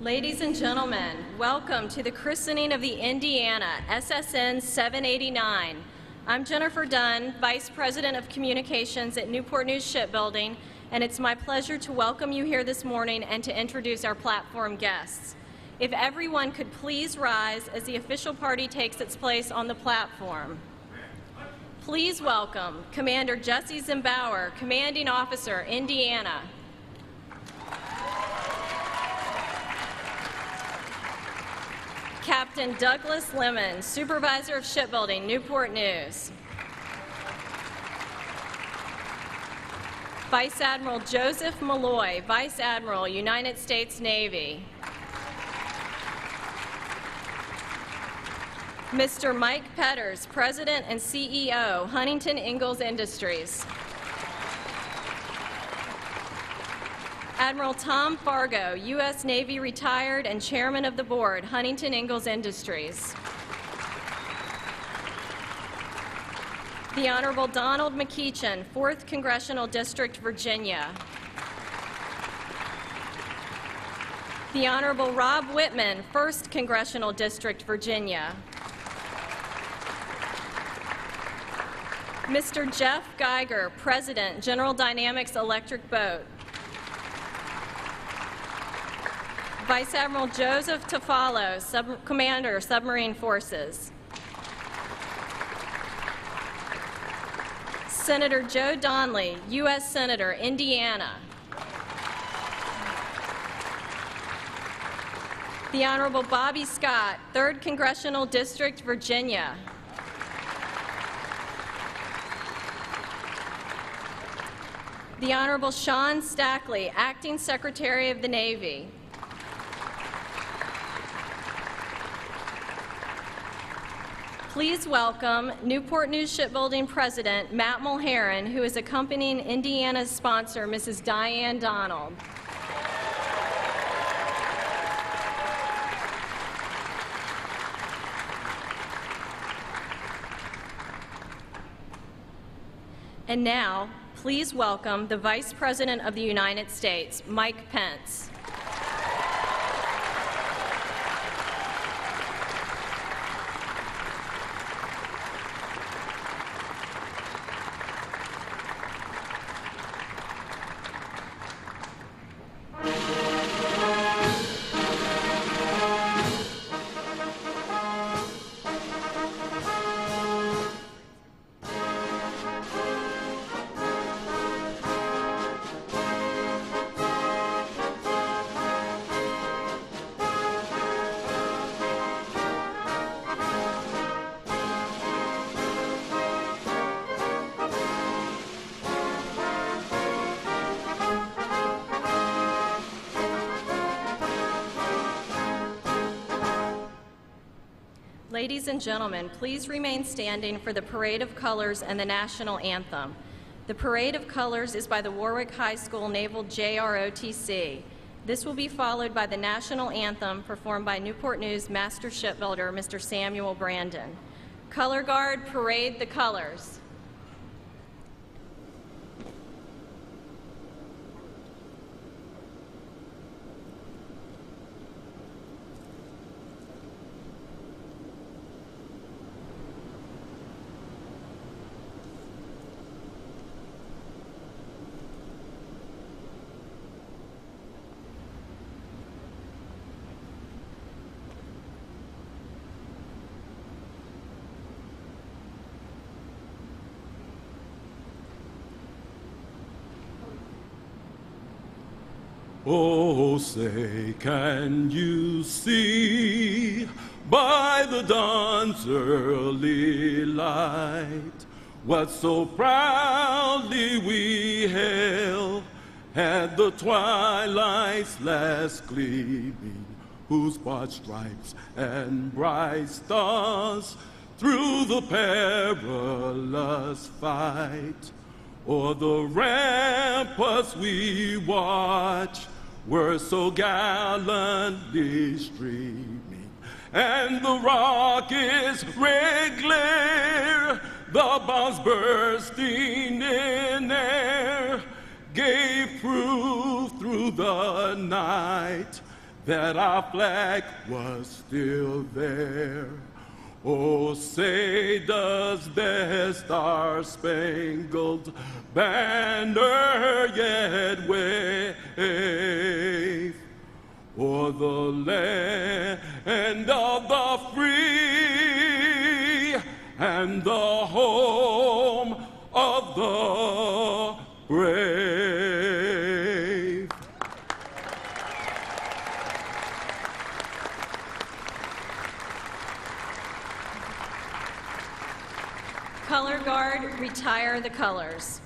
Ladies and gentlemen, welcome to the christening of the Indiana, SSN 789. I'm Jennifer Dunn, Vice President of Communications at Newport News Shipbuilding, and it's my pleasure to welcome you here this morning and to introduce our platform guests. If everyone could please rise as the official party takes its place on the platform. Please welcome Commander Jesse Zimbauer, Commanding Officer, Indiana. Captain Douglas Lemon, Supervisor of Shipbuilding, Newport News. Vice Admiral Joseph Malloy, Vice Admiral, United States Navy. Mr. Mike Petters, President and CEO, Huntington Ingalls Industries. Admiral Tom Fargo, U.S. Navy retired and Chairman of the Board, Huntington Ingalls Industries. The Honorable Donald McEachin, 4th Congressional District, Virginia. The Honorable Rob Whitman, 1st Congressional District, Virginia. Mr. Jeff Geiger, President, General Dynamics Electric Boat. Vice Admiral Joseph Tafalo, Commander, Submarine Forces. Senator Joe Donnelly, U.S. Senator, Indiana. The Honorable Bobby Scott, 3rd Congressional District, Virginia. The Honorable Sean Stackley, Acting Secretary of the Navy. Please welcome Newport News Shipbuilding President Matt Mulheron, who is accompanying Indiana's sponsor, Mrs. Diane Donald. And now, please welcome the Vice President of the United States, Mike Pence. Ladies and gentlemen, please remain standing for the Parade of Colors and the National Anthem. The Parade of Colors is by the Warwick High School Naval JROTC. This will be followed by the National Anthem performed by Newport News Master Shipbuilder, Mr. Samuel Brandon. Color Guard, parade the colors. Oh, say, can you see by the dawn's early light what so proudly we hailed at the twilight's last gleaming, whose broad stripes and bright stars through the perilous fight o'er the ramparts we watch were so gallantly streaming, and the rocket's red glare, the bombs bursting in air, gave proof through the night that our flag was still there. Oh, say does the star-spangled banner yet wave o'er the land of the free and the home of the brave. Color Guard, retire the colors.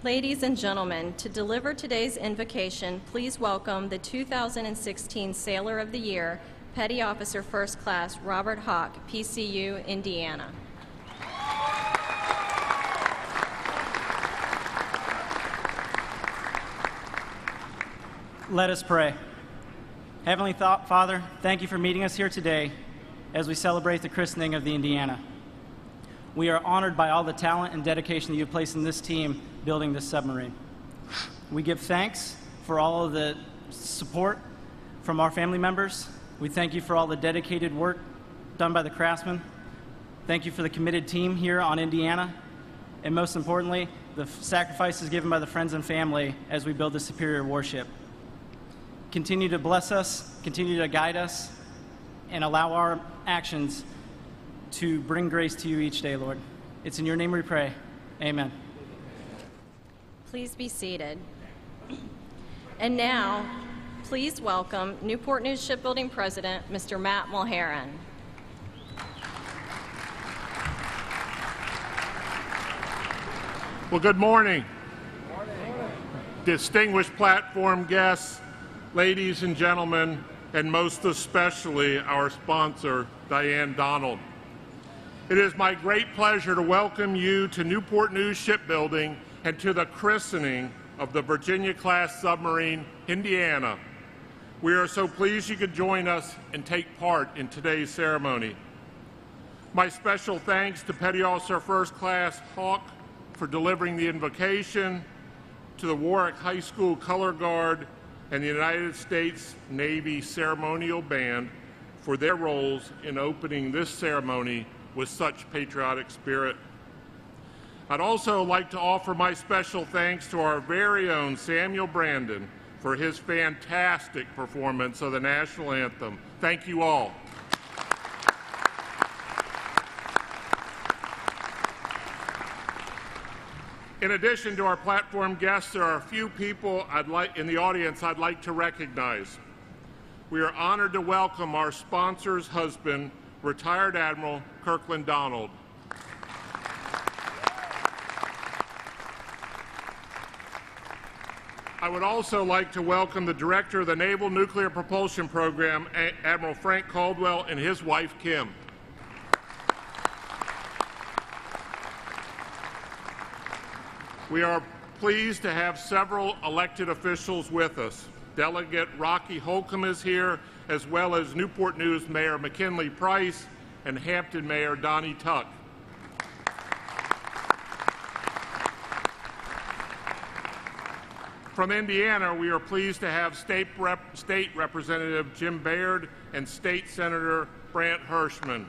Ladies and gentlemen, to deliver today's invocation, please welcome the 2016 Sailor of the Year, Petty Officer First Class Robert Hawk, PCU, Indiana. Let us pray. Heavenly Father, thank you for meeting us here today as we celebrate the christening of the Indiana. We are honored by all the talent and dedication that you've placed in this team building this submarine. We give thanks for all of the support from our family members. We thank you for all the dedicated work done by the craftsmen. Thank you for the committed team here on Indiana. And most importantly, the sacrifices given by the friends and family as we build a superior warship. Continue to bless us, continue to guide us, and allow our actions to bring grace to you each day, Lord. It's in your name we pray. Amen. Please be seated. And now, please welcome Newport News Shipbuilding President, Mr. Matt Mulheron. Well, good morning. Distinguished platform guests, ladies and gentlemen, and most especially our sponsor, Diane Donald. It is my great pleasure to welcome you to Newport News Shipbuilding and to the christening of the Virginia-class submarine, Indiana. We are so pleased you could join us and take part in today's ceremony. My special thanks to Petty Officer First Class Hawk for delivering the invocation, to the Warwick High School Color Guard and the United States Navy Ceremonial Band for their roles in opening this ceremony with such patriotic spirit. I'd also like to offer my special thanks to our very own Samuel Brandon for his fantastic performance of the national anthem. Thank you all. In addition to our platform guests, there are a few people in the audience I'd like to recognize. We are honored to welcome our sponsor's husband, Retired Admiral Kirkland Donald. I would also like to welcome the Director of the Naval Nuclear Propulsion Program, Admiral Frank Caldwell, and his wife, Kim. We are pleased to have several elected officials with us. Delegate Rocky Holcomb is here, as well as Newport News Mayor McKinley Price and Hampton Mayor Donnie Tuck. From Indiana, we are pleased to have State Representative Jim Baird and State Senator Brant Hirschman.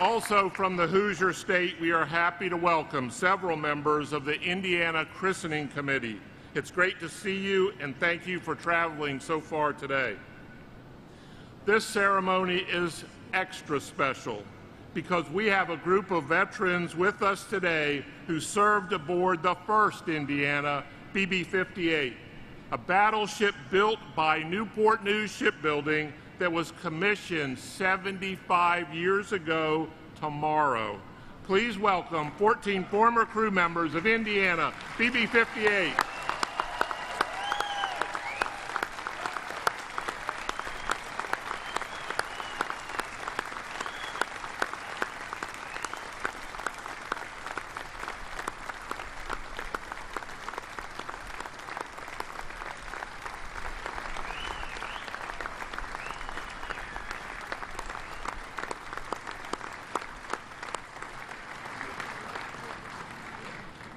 Also from the Hoosier State, we are happy to welcome several members of the Indiana Christening Committee. It's great to see you, and thank you for traveling so far today. This ceremony is extra special because we have a group of veterans with us today who served aboard the first Indiana, BB-58, a battleship built by Newport News Shipbuilding that was commissioned 75 years ago tomorrow. Please welcome 14 former crew members of Indiana, BB-58.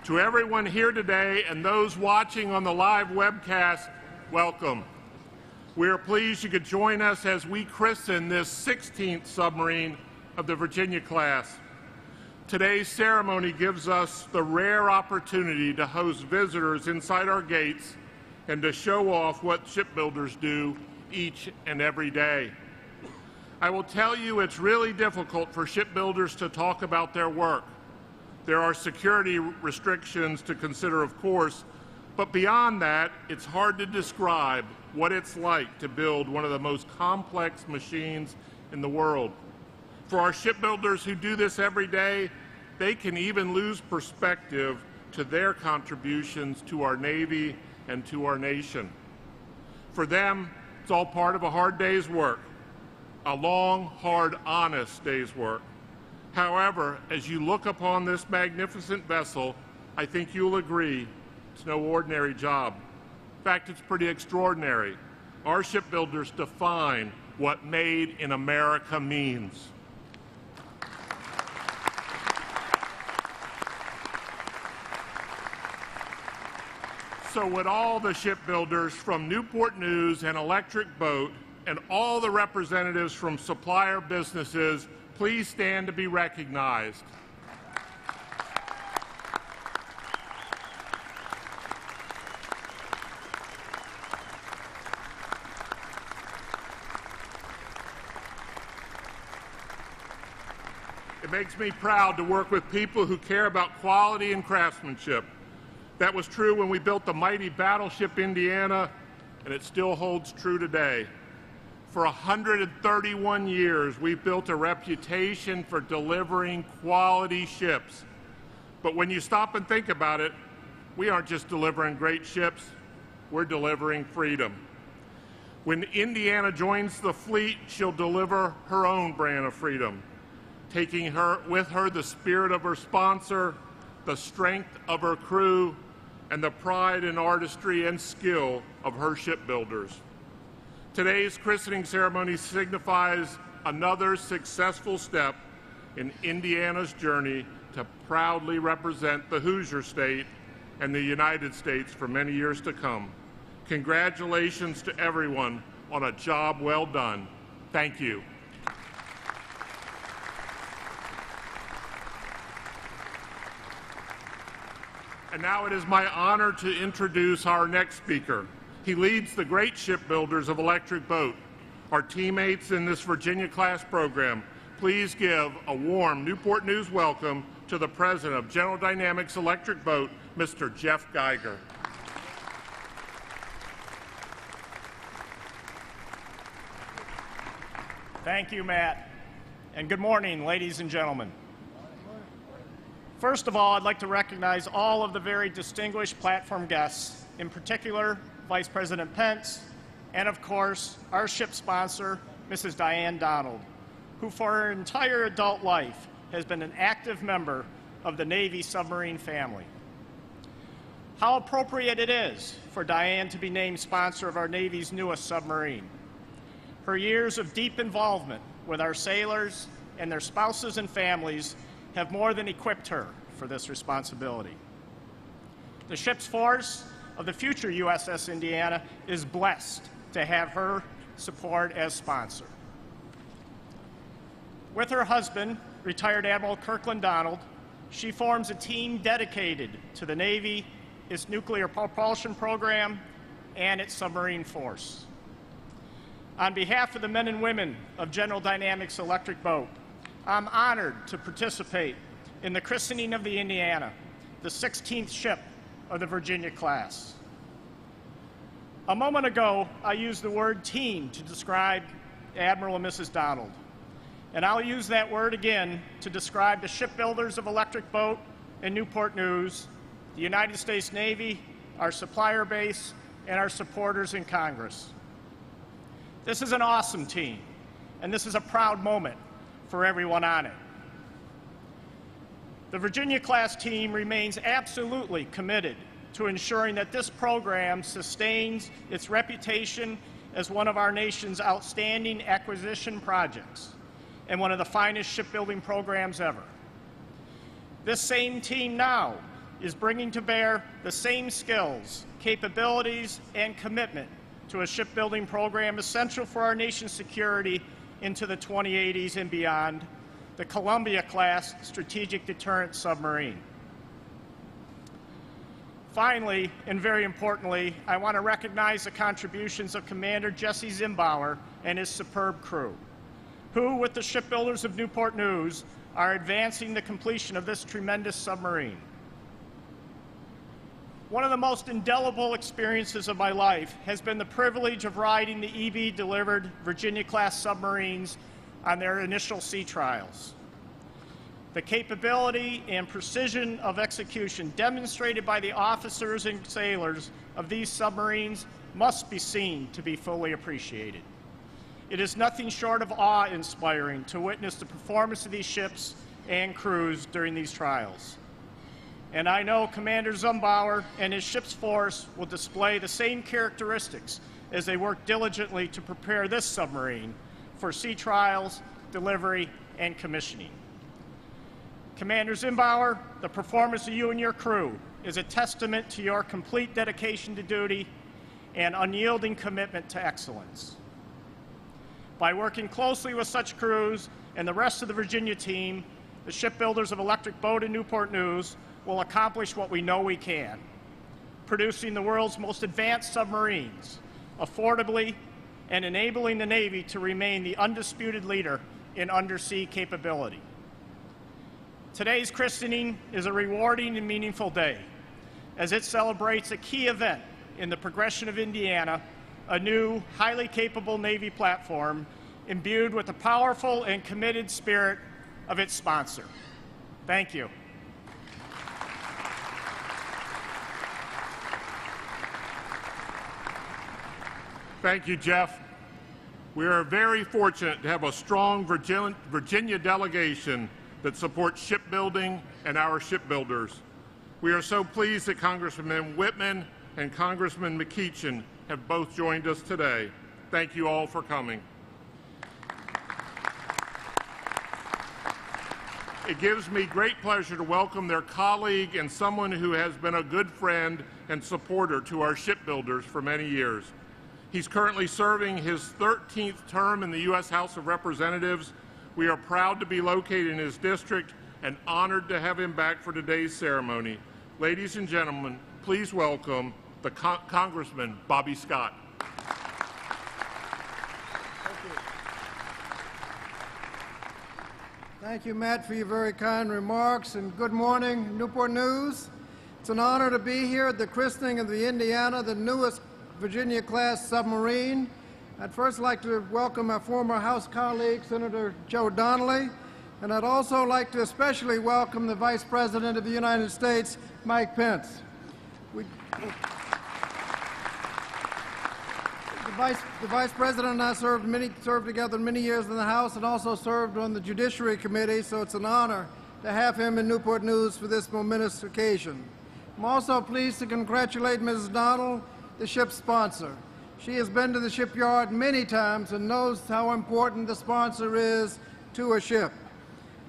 To everyone here today and those watching on the live webcast, welcome. We are pleased you could join us as we christen this 16th submarine of the Virginia class. Today's ceremony gives us the rare opportunity to host visitors inside our gates and to show off what shipbuilders do each and every day. I will tell you it's really difficult for shipbuilders to talk about their work. There are security restrictions to consider, of course, but beyond that, it's hard to describe what it's like to build one of the most complex machines in the world. For our shipbuilders who do this every day, they can even lose perspective to their contributions to our Navy and to our nation. For them, it's all part of a hard day's work, a long, hard, honest day's work. However, as you look upon this magnificent vessel, I think you'll agree it's no ordinary job. In fact, it's pretty extraordinary. Our shipbuilders define what made in America means. So would all the shipbuilders from Newport News and Electric Boat and all the representatives from supplier businesses please stand to be recognized. It makes me proud to work with people who care about quality and craftsmanship. That was true when we built the mighty battleship Indiana, and it still holds true today. For 131 years, we've built a reputation for delivering quality ships. But when you stop and think about it, we aren't just delivering great ships, we're delivering freedom. When Indiana joins the fleet, she'll deliver her own brand of freedom, taking with her the spirit of her sponsor, the strength of her crew, and the pride and artistry and skill of her shipbuilders. Today's christening ceremony signifies another successful step in Indiana's journey to proudly represent the Hoosier State and the United States for many years to come. Congratulations to everyone on a job well done. Thank you. And now it is my honor to introduce our next speaker. He leads the great shipbuilders of Electric Boat, our teammates in this Virginia-class program. Please give a warm Newport News welcome to the President of General Dynamics Electric Boat, Mr. Jeff Geiger. Thank you, Matt, and good morning, ladies and gentlemen. First of all, I'd like to recognize all of the very distinguished platform guests, in particular, Vice President Pence, and of course, our ship sponsor, Mrs. Diane Donald, who for her entire adult life has been an active member of the Navy submarine family. How appropriate it is for Diane to be named sponsor of our Navy's newest submarine. Her years of deep involvement with our sailors and their spouses and families have more than equipped her for this responsibility. The ship's force of the future USS Indiana is blessed to have her support as sponsor. With her husband, retired Admiral Kirkland Donald, she forms a team dedicated to the Navy, its nuclear propulsion program, and its submarine force. On behalf of the men and women of General Dynamics Electric Boat, I'm honored to participate in the christening of the Indiana, the 16th ship of the Virginia class. A moment ago, I used the word team to describe Admiral and Mrs. Donald, and I'll use that word again to describe the shipbuilders of Electric Boat and Newport News, the United States Navy, our supplier base, and our supporters in Congress. This is an awesome team, and this is a proud moment for everyone on it. The Virginia-class team remains absolutely committed to ensuring that this program sustains its reputation as one of our nation's outstanding acquisition projects and one of the finest shipbuilding programs ever. This same team now is bringing to bear the same skills, capabilities, and commitment to a shipbuilding program essential for our nation's security into the 2080s and beyond, the Columbia-class strategic deterrent submarine. Finally, and very importantly, I want to recognize the contributions of Commander Jesse Zimbauer and his superb crew, who, with the shipbuilders of Newport News, are advancing the completion of this tremendous submarine. One of the most indelible experiences of my life has been the privilege of riding the EB-delivered Virginia-class submarines on their initial sea trials. The capability and precision of execution demonstrated by the officers and sailors of these submarines must be seen to be fully appreciated. It is nothing short of awe-inspiring to witness the performance of these ships and crews during these trials. And I know Commander Zimbauer and his ship's force will display the same characteristics as they work diligently to prepare this submarine for sea trials, delivery, and commissioning. Commander Zimbauer, the performance of you and your crew is a testament to your complete dedication to duty and unyielding commitment to excellence. By working closely with such crews and the rest of the Virginia team, the shipbuilders of Electric Boat and Newport News will accomplish what we know we can, producing the world's most advanced submarines, affordably, and enabling the Navy to remain the undisputed leader in undersea capability. Today's christening is a rewarding and meaningful day, as it celebrates a key event in the progression of Indiana, a new, highly capable Navy platform imbued with the powerful and committed spirit of its sponsor. Thank you. Thank you, Jeff. We are very fortunate to have a strong Virginia delegation that supports shipbuilding and our shipbuilders. We are so pleased that Congressman Whitman and Congressman McEachin have both joined us today. Thank you all for coming. It gives me great pleasure to welcome their colleague and someone who has been a good friend and supporter to our shipbuilders for many years. He's currently serving his 13th term in the U.S. House of Representatives. We are proud to be located in his district and honored to have him back for today's ceremony. Ladies and gentlemen, please welcome the Congressman Bobby Scott. Thank you, Matt, for your very kind remarks, and good morning, Newport News. It's an honor to be here at the christening of the Indiana, the newest Virginia-class submarine. I'd first like to welcome my former House colleague, Senator Joe Donnelly, and I'd also like to especially welcome the Vice President of the United States, Mike Pence. The Vice President and I served together many years in the House and also served on the Judiciary Committee, so it's an honor to have him in Newport News for this momentous occasion. I'm also pleased to congratulate Mrs. Donald, the ship's sponsor. She has been to the shipyard many times and knows how important the sponsor is to a ship.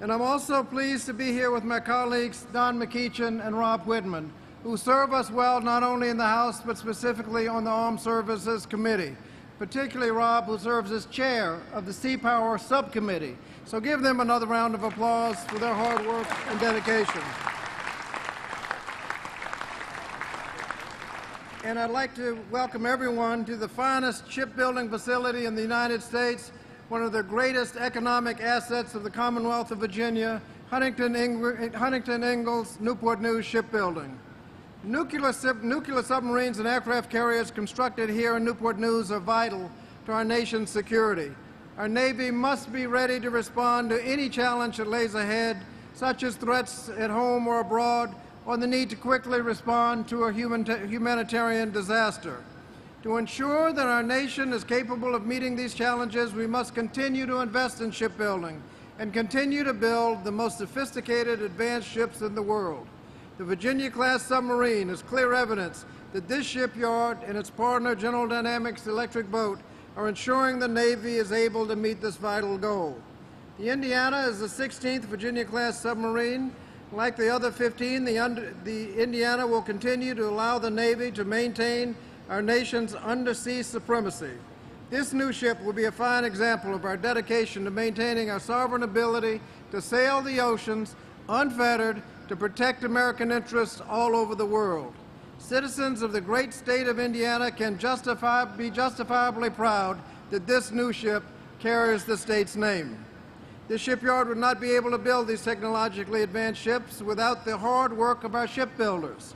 And I'm also pleased to be here with my colleagues Don McEachin and Rob Whitman, who serve us well not only in the House but specifically on the Armed Services Committee, particularly Rob, who serves as chair of the Sea Power Subcommittee. So give them another round of applause for their hard work and dedication. And I'd like to welcome everyone to the finest shipbuilding facility in the United States, one of the greatest economic assets of the Commonwealth of Virginia, Huntington Ingalls Newport News Shipbuilding. Nuclear submarines and aircraft carriers constructed here in Newport News are vital to our nation's security. Our Navy must be ready to respond to any challenge that lays ahead, such as threats at home or abroad, or the need to quickly respond to a humanitarian disaster. To ensure that our nation is capable of meeting these challenges, we must continue to invest in shipbuilding and continue to build the most sophisticated advanced ships in the world. The Virginia-class submarine is clear evidence that this shipyard and its partner, General Dynamics Electric Boat, are ensuring the Navy is able to meet this vital goal. The Indiana is the 16th Virginia-class submarine Like the other 15, the Indiana will continue to allow the Navy to maintain our nation's undersea supremacy. This new ship will be a fine example of our dedication to maintaining our sovereign ability to sail the oceans unfettered to protect American interests all over the world. Citizens of the great state of Indiana can be justifiably proud that this new ship carries the state's name. This shipyard would not be able to build these technologically advanced ships without the hard work of our shipbuilders.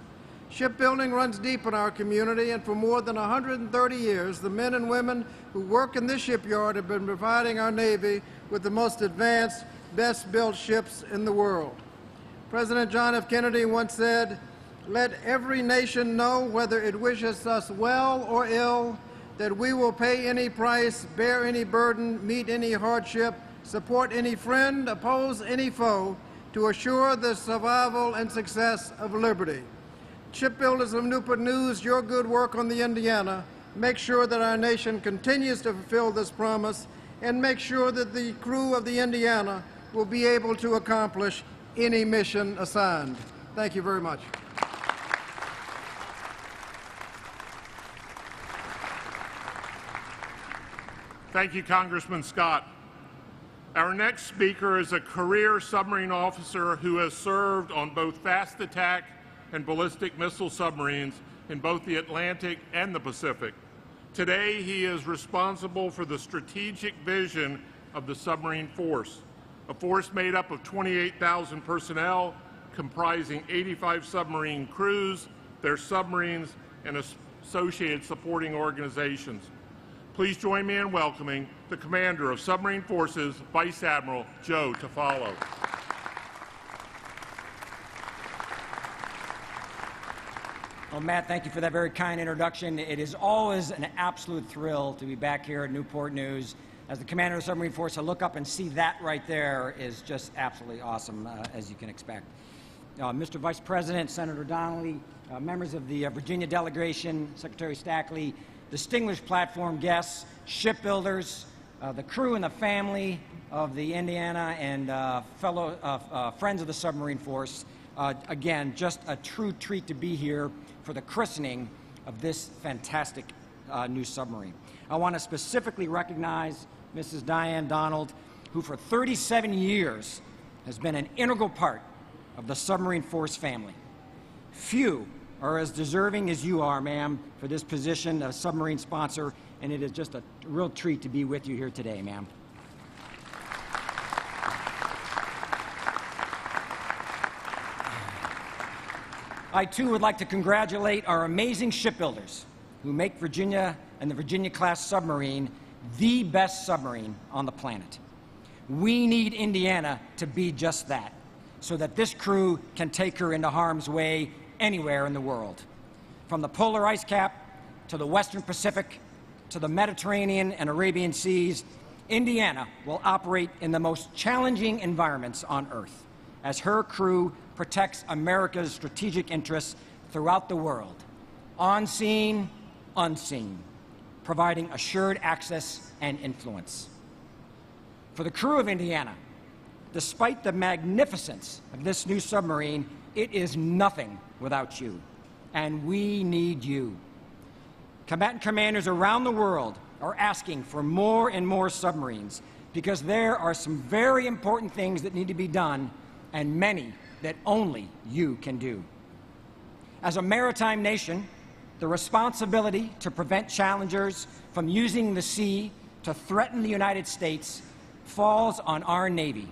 Shipbuilding runs deep in our community, and for more than 130 years, the men and women who work in this shipyard have been providing our Navy with the most advanced, best-built ships in the world. President John F. Kennedy once said, "Let every nation know, whether it wishes us well or ill, that we will pay any price, bear any burden, meet any hardship, support any friend, oppose any foe, to assure the survival and success of liberty." Shipbuilders of Newport News, your good work on the Indiana make sure that our nation continues to fulfill this promise, and make sure that the crew of the Indiana will be able to accomplish any mission assigned. Thank you very much. Thank you, Congressman Scott. Our next speaker is a career submarine officer who has served on both fast attack and ballistic missile submarines in both the Atlantic and the Pacific. Today, he is responsible for the strategic vision of the submarine force, a force made up of 28,000 personnel comprising 85 submarine crews, their submarines, and associated supporting organizations. Please join me in welcoming the Commander of Submarine Forces, Vice Admiral Joe Tafalo. Well, Matt, thank you for that very kind introduction. It is always an absolute thrill to be back here at Newport News. As the Commander of the Submarine Force, to look up and see that right there is just absolutely awesome, as you can expect. Mr. Vice President, Senator Donnelly, members of the Virginia delegation, Secretary Stackley, distinguished platform guests, shipbuilders, the crew and the family of the Indiana, and fellow friends of the submarine force. Again, just a true treat to be here for the christening of this fantastic new submarine. I want to specifically recognize Mrs. Diane Donald, who for 37 years has been an integral part of the submarine force family. Few are as deserving as you are, ma'am, for this position of submarine sponsor, and it is just a real treat to be with you here today, ma'am. I, too, would like to congratulate our amazing shipbuilders who make Virginia and the Virginia-class submarine the best submarine on the planet. We need Indiana to be just that, so that this crew can take her into harm's way anywhere in the world. From the polar ice cap to the Western Pacific to the Mediterranean and Arabian seas, Indiana will operate in the most challenging environments on Earth, as her crew protects America's strategic interests throughout the world, on scene, unseen, providing assured access and influence. For the crew of Indiana, despite the magnificence of this new submarine, it is nothing without you, and we need you. Combatant commanders around the world are asking for more and more submarines because there are some very important things that need to be done, and many that only you can do. As a maritime nation, the responsibility to prevent challengers from using the sea to threaten the United States falls on our Navy.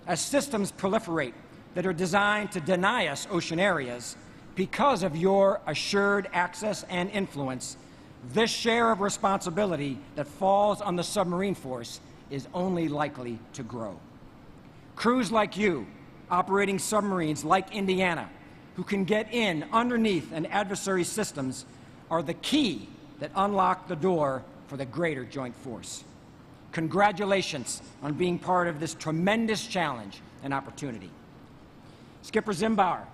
As systems proliferate that are designed to deny us ocean areas because of your assured access and influence, this share of responsibility that falls on the submarine force is only likely to grow. Crews like you, operating submarines like Indiana, who can get in underneath an adversary's systems, are the key that unlock the door for the greater joint force. Congratulations on being part of this tremendous challenge and opportunity. Skipper Zimbauer,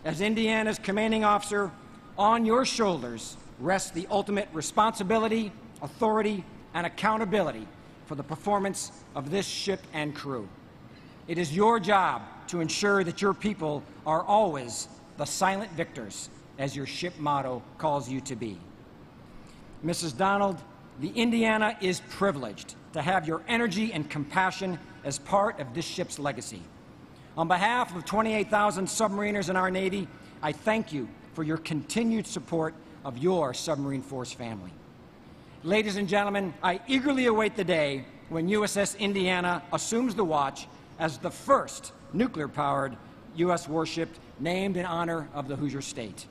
as Indiana's commanding officer, on your shoulders rests the ultimate responsibility, authority, and accountability for the performance of this ship and crew. It is your job to ensure that your people are always the silent victors, as your ship motto calls you to be. Mrs. Donald, the Indiana is privileged to have your energy and compassion as part of this ship's legacy. On behalf of 28,000 submariners in our Navy, I thank you for your continued support of your submarine force family. Ladies and gentlemen, I eagerly await the day when USS Indiana assumes the watch as the first nuclear-powered U.S. warship named in honor of the Hoosier State.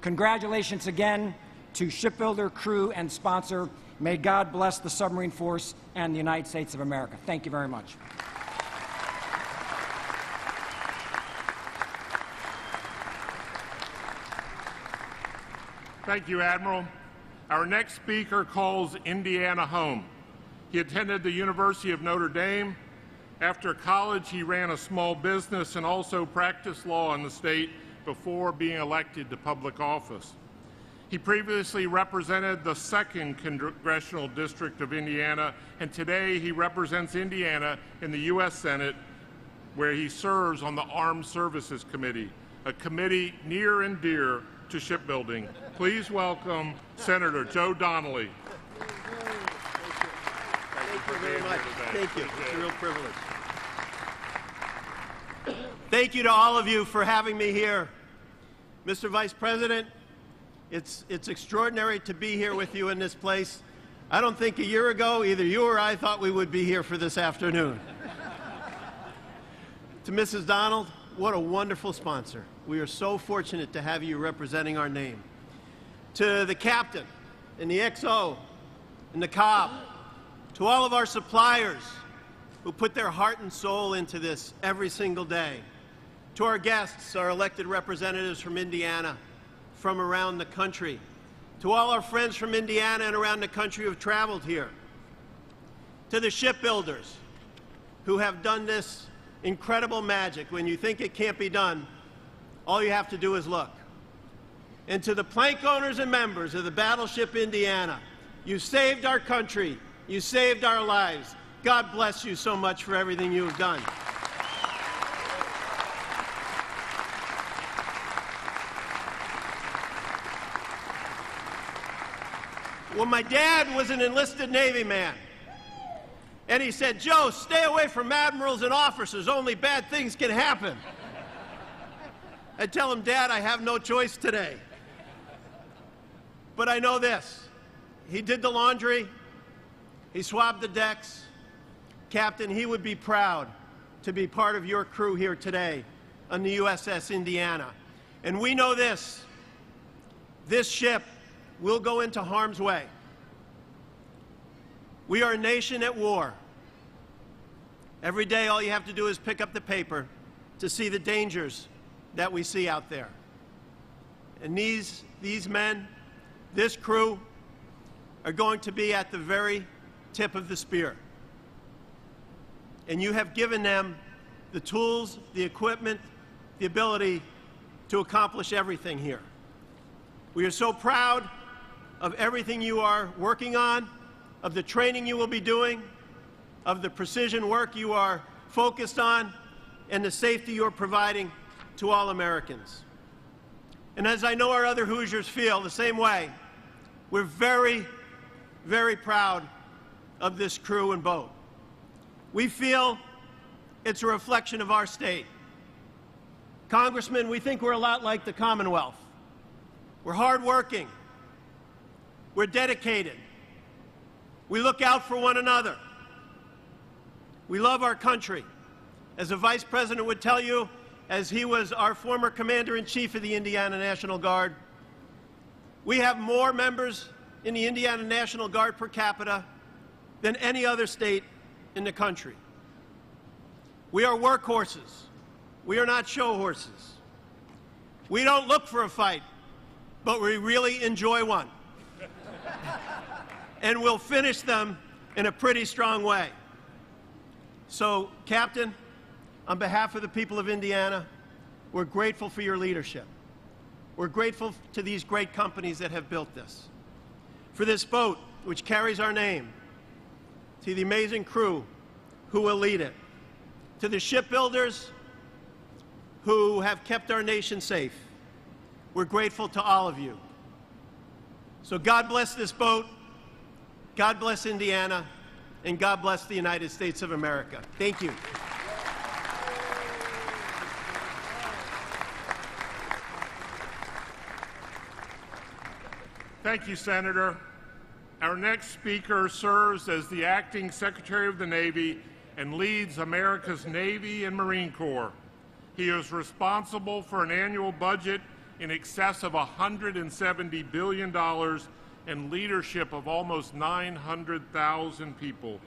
Congratulations again to shipbuilder, crew, and sponsor. May God bless the submarine force and the United States of America. Thank you very much. Thank you, Admiral. Our next speaker calls Indiana home. He attended the University of Notre Dame. After college, he ran a small business and also practiced law in the state before being elected to public office. He previously represented the 2nd Congressional District of Indiana, and today he represents Indiana in the U.S. Senate, where he serves on the Armed Services Committee, a committee near and dear to shipbuilding. Please welcome Senator Joe Donnelly. Thank you very much. Thank you. It's a real privilege. Thank you to all of you for having me here. Mr. Vice President, it's extraordinary to be here with you in this place. I don't think a year ago either you or I thought we would be here for this afternoon. To Mrs. Donald, what a wonderful sponsor. We are so fortunate to have you representing our name. To the captain and the XO and the COB, to all of our suppliers who put their heart and soul into this every single day, to our guests, our elected representatives from Indiana, from around the country, to all our friends from Indiana and around the country who have traveled here, to the shipbuilders who have done this incredible magic. When you think it can't be done, all you have to do is look. And to the plank owners and members of the Battleship Indiana, you saved our country, you saved our lives. God bless you so much for everything you have done. Well, my dad was an enlisted Navy man. And he said, "Joe, stay away from admirals and officers. Only bad things can happen." I tell him, "Dad, I have no choice today." But I know this. He did the laundry. He swabbed the decks. Captain, he would be proud to be part of your crew here today on the USS Indiana. And we know this. This ship will go into harm's way. We are a nation at war. Every day, all you have to do is pick up the paper to see the dangers that we see out there. And these men, this crew, are going to be at the very tip of the spear. And you have given them the tools, the equipment, the ability to accomplish everything here. We are so proud of everything you are working on, of the training you will be doing, of the precision work you are focused on, and the safety you're providing to all Americans. And as I know our other Hoosiers feel the same way, we're very, very proud of this crew and boat. We feel it's a reflection of our state. Congressman, we think we're a lot like the Commonwealth. We're hardworking. We're dedicated. We look out for one another. We love our country. As the Vice President would tell you, as he was our former Commander-in-Chief of the Indiana National Guard, we have more members in the Indiana National Guard per capita than any other state in the country. We are workhorses. We are not show horses. We don't look for a fight, but we really enjoy one. And we'll finish them in a pretty strong way. So, Captain, on behalf of the people of Indiana, we're grateful for your leadership. We're grateful to these great companies that have built this. For this boat, which carries our name, to the amazing crew who will lead it, to the shipbuilders, who have kept our nation safe. We're grateful to all of you. So God bless this boat, God bless Indiana, and God bless the United States of America. Thank you. Thank you, Senator. Our next speaker serves as the Acting Secretary of the Navy and leads America's Navy and Marine Corps. He is responsible for an annual budget in excess of $170 billion and leadership of almost 900,000 people.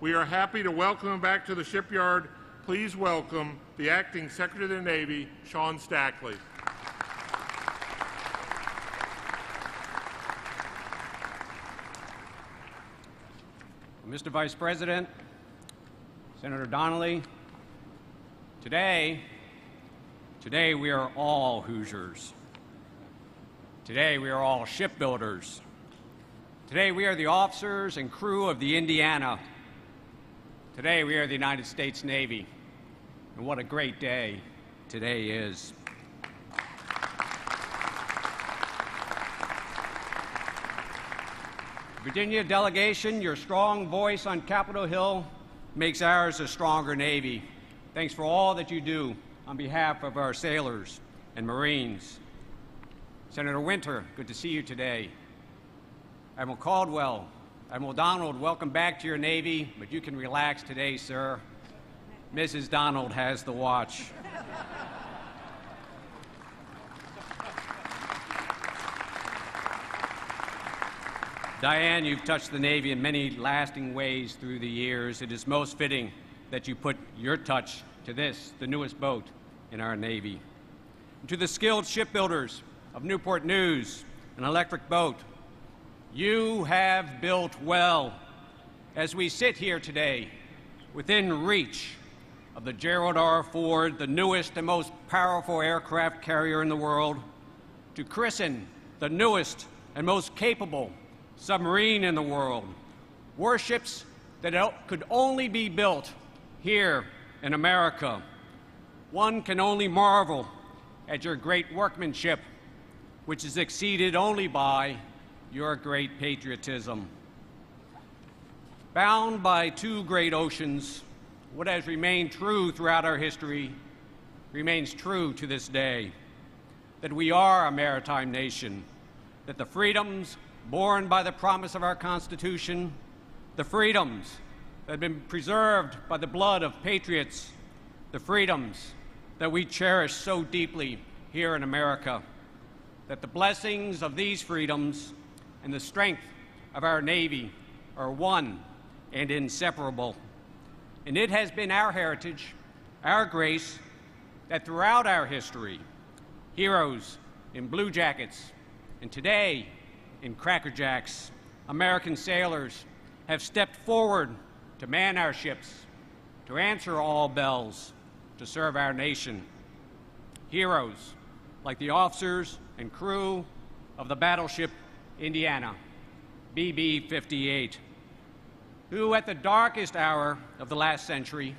We are happy to welcome him back to the shipyard. Please welcome the Acting Secretary of the Navy, Sean Stackley. Mr. Vice President, Senator Donnelly, today we are all Hoosiers. Today we are all shipbuilders. Today we are the officers and crew of the Indiana. Today we are the United States Navy. And what a great day today is. Virginia delegation, your strong voice on Capitol Hill makes ours a stronger Navy. Thanks for all that you do on behalf of our sailors and Marines. Senator Winter, good to see you today. Admiral Caldwell, Admiral Donald, welcome back to your Navy, but you can relax today, sir. Mrs. Donald has the watch. Diane, you've touched the Navy in many lasting ways through the years. It is most fitting that you put your touch to this, the newest boat in our Navy. And to the skilled shipbuilders of Newport News, an electric boat, you have built well. As we sit here today, within reach of the Gerald R. Ford, the newest and most powerful aircraft carrier in the world, to christen the newest and most capable submarine in the world, warships that could only be built here in America. One can only marvel at your great workmanship, which is exceeded only by your great patriotism. Bound by two great oceans, what has remained true throughout our history remains true to this day, that we are a maritime nation, that the freedoms born by the promise of our Constitution, the freedoms that have been preserved by the blood of patriots, the freedoms that we cherish so deeply here in America, that the blessings of these freedoms and the strength of our Navy are one and inseparable. And it has been our heritage, our grace, that throughout our history, heroes in blue jackets, and today in Cracker Jacks, American sailors have stepped forward to man our ships, to answer all bells, to serve our nation. Heroes like the officers and crew of the battleship Indiana, BB-58, who at the darkest hour of the last century,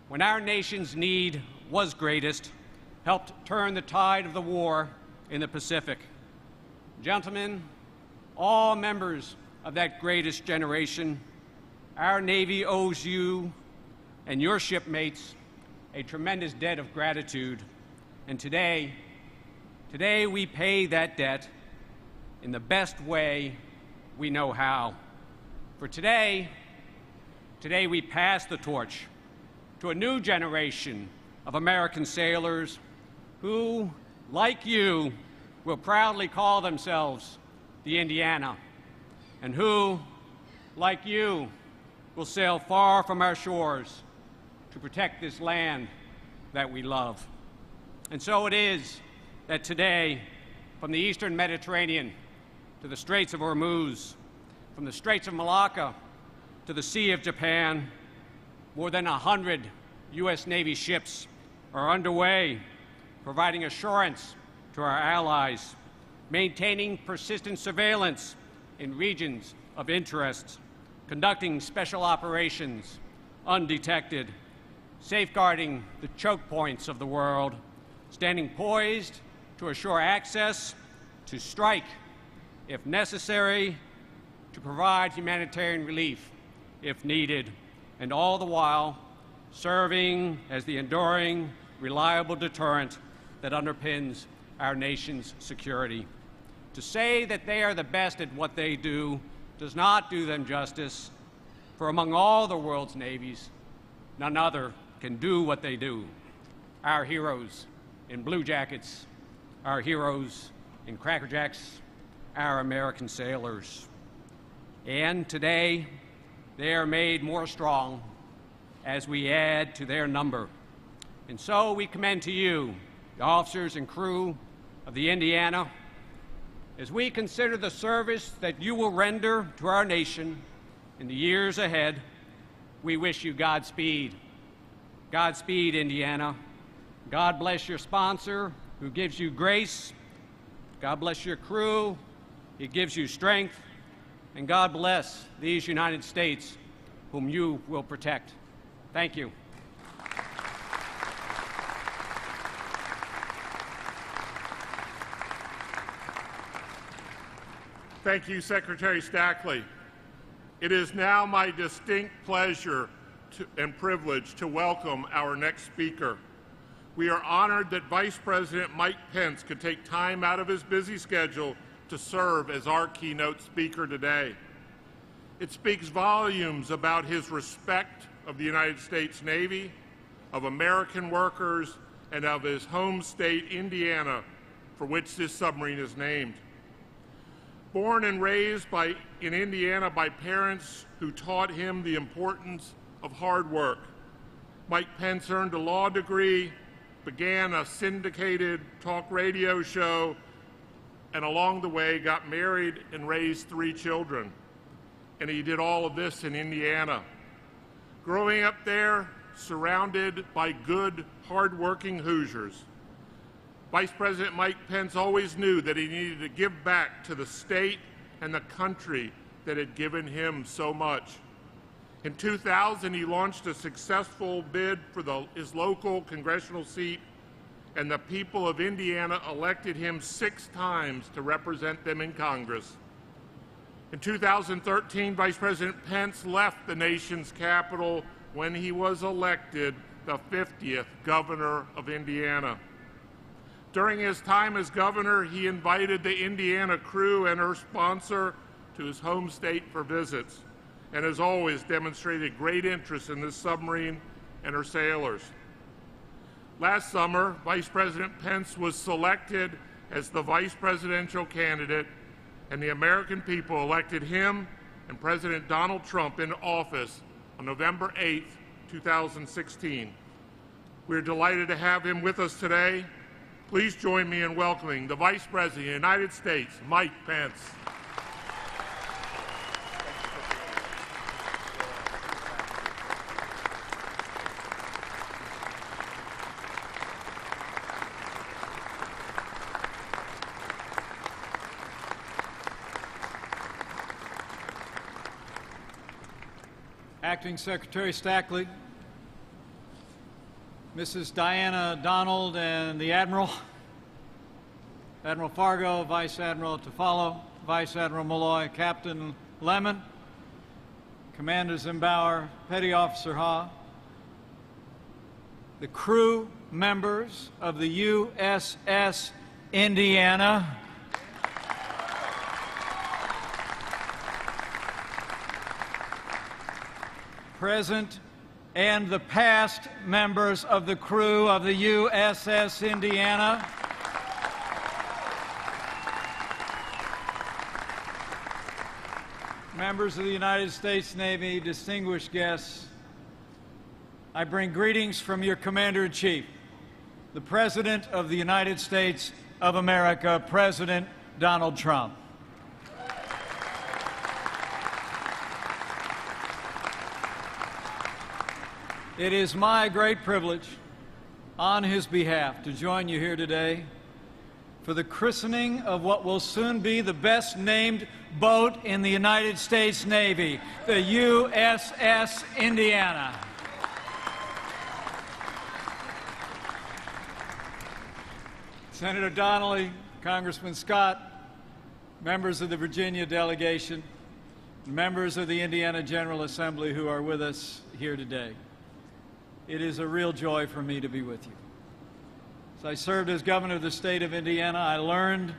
when our nation's need was greatest, helped turn the tide of the war in the Pacific. Gentlemen, all members of that greatest generation, our Navy owes you and your shipmates a tremendous debt of gratitude. And today we pay that debt in the best way we know how. For today we pass the torch to a new generation of American sailors who, like you, will proudly call themselves the Indiana, and who, like you, will sail far from our shores to protect this land that we love. And so it is that today, from the eastern Mediterranean to the Straits of Hormuz, from the Straits of Malacca to the Sea of Japan, more than 100 U.S. Navy ships are underway, providing assurance to our allies, maintaining persistent surveillance in regions of interest, conducting special operations undetected, safeguarding the choke points of the world, standing poised to assure access, to strike if necessary, to provide humanitarian relief if needed, and all the while serving as the enduring, reliable deterrent that underpins our nation's security. To say that they are the best at what they do does not do them justice, for among all the world's navies, none other can do what they do. Our heroes in blue jackets, our heroes in Cracker Jacks, our American sailors. And today, they are made more strong as we add to their number. And so we commend to you, the officers and crew of the Indiana, as we consider the service that you will render to our nation in the years ahead. We wish you Godspeed. Godspeed, Indiana. God bless your sponsor, who gives you grace. God bless your crew. He gives you strength. And God bless these United States, whom you will protect. Thank you. Thank you, Secretary Stackley. It is now my distinct pleasure and privilege to welcome our next speaker. We are honored that Vice President Mike Pence could take time out of his busy schedule to serve as our keynote speaker today. It speaks volumes about his respect of the United States Navy, of American workers, and of his home state, Indiana, for which this submarine is named. Born and raised in Indiana by parents who taught him the importance of hard work, Mike Pence earned a law degree, began a syndicated talk radio show, and along the way got married and raised 3 children. And he did all of this in Indiana. Growing up there, surrounded by good, hard-working Hoosiers, Vice President Mike Pence always knew that he needed to give back to the state and the country that had given him so much. In 2000, he launched a successful bid for his local congressional seat, and the people of Indiana elected him 6 times to represent them in Congress. In 2013, Vice President Pence left the nation's capital when he was elected the 50th governor of Indiana. During his time as governor, he invited the Indiana crew and her sponsor to his home state for visits, and has always demonstrated great interest in this submarine and her sailors. Last summer, Vice President Pence was selected as the vice presidential candidate, and the American people elected him and President Donald Trump into office on November 8, 2016. We're delighted to have him with us today. Please join me in welcoming the Vice President of the United States, Mike Pence. Acting Secretary Stackley, Mrs. Diana Donald and the Admiral, Admiral Fargo, Vice Admiral Tafalo, Vice Admiral Malloy, Captain Lemon, Commander Zimbauer, Petty Officer Ha, the crew members of the USS Indiana, present and the past members of the crew of the USS Indiana, members of the United States Navy, distinguished guests, I bring greetings from your Commander-in-Chief, the President of the United States of America, President Donald Trump. It is my great privilege, on his behalf, to join you here today for the christening of what will soon be the best-named boat in the United States Navy, the USS Indiana. Senator Donnelly, Congressman Scott, members of the Virginia delegation, members of the Indiana General Assembly who are with us here today. It is a real joy for me to be with you. As I served as governor of the state of Indiana, I learned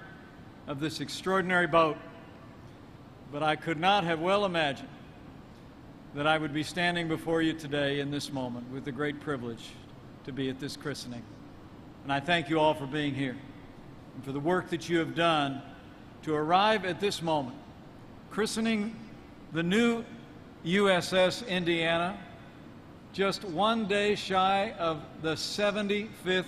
of this extraordinary boat, but I could not have well imagined that I would be standing before you today in this moment with the great privilege to be at this christening. And I thank you all for being here and for the work that you have done to arrive at this moment, christening the new USS Indiana, just one day shy of the 75th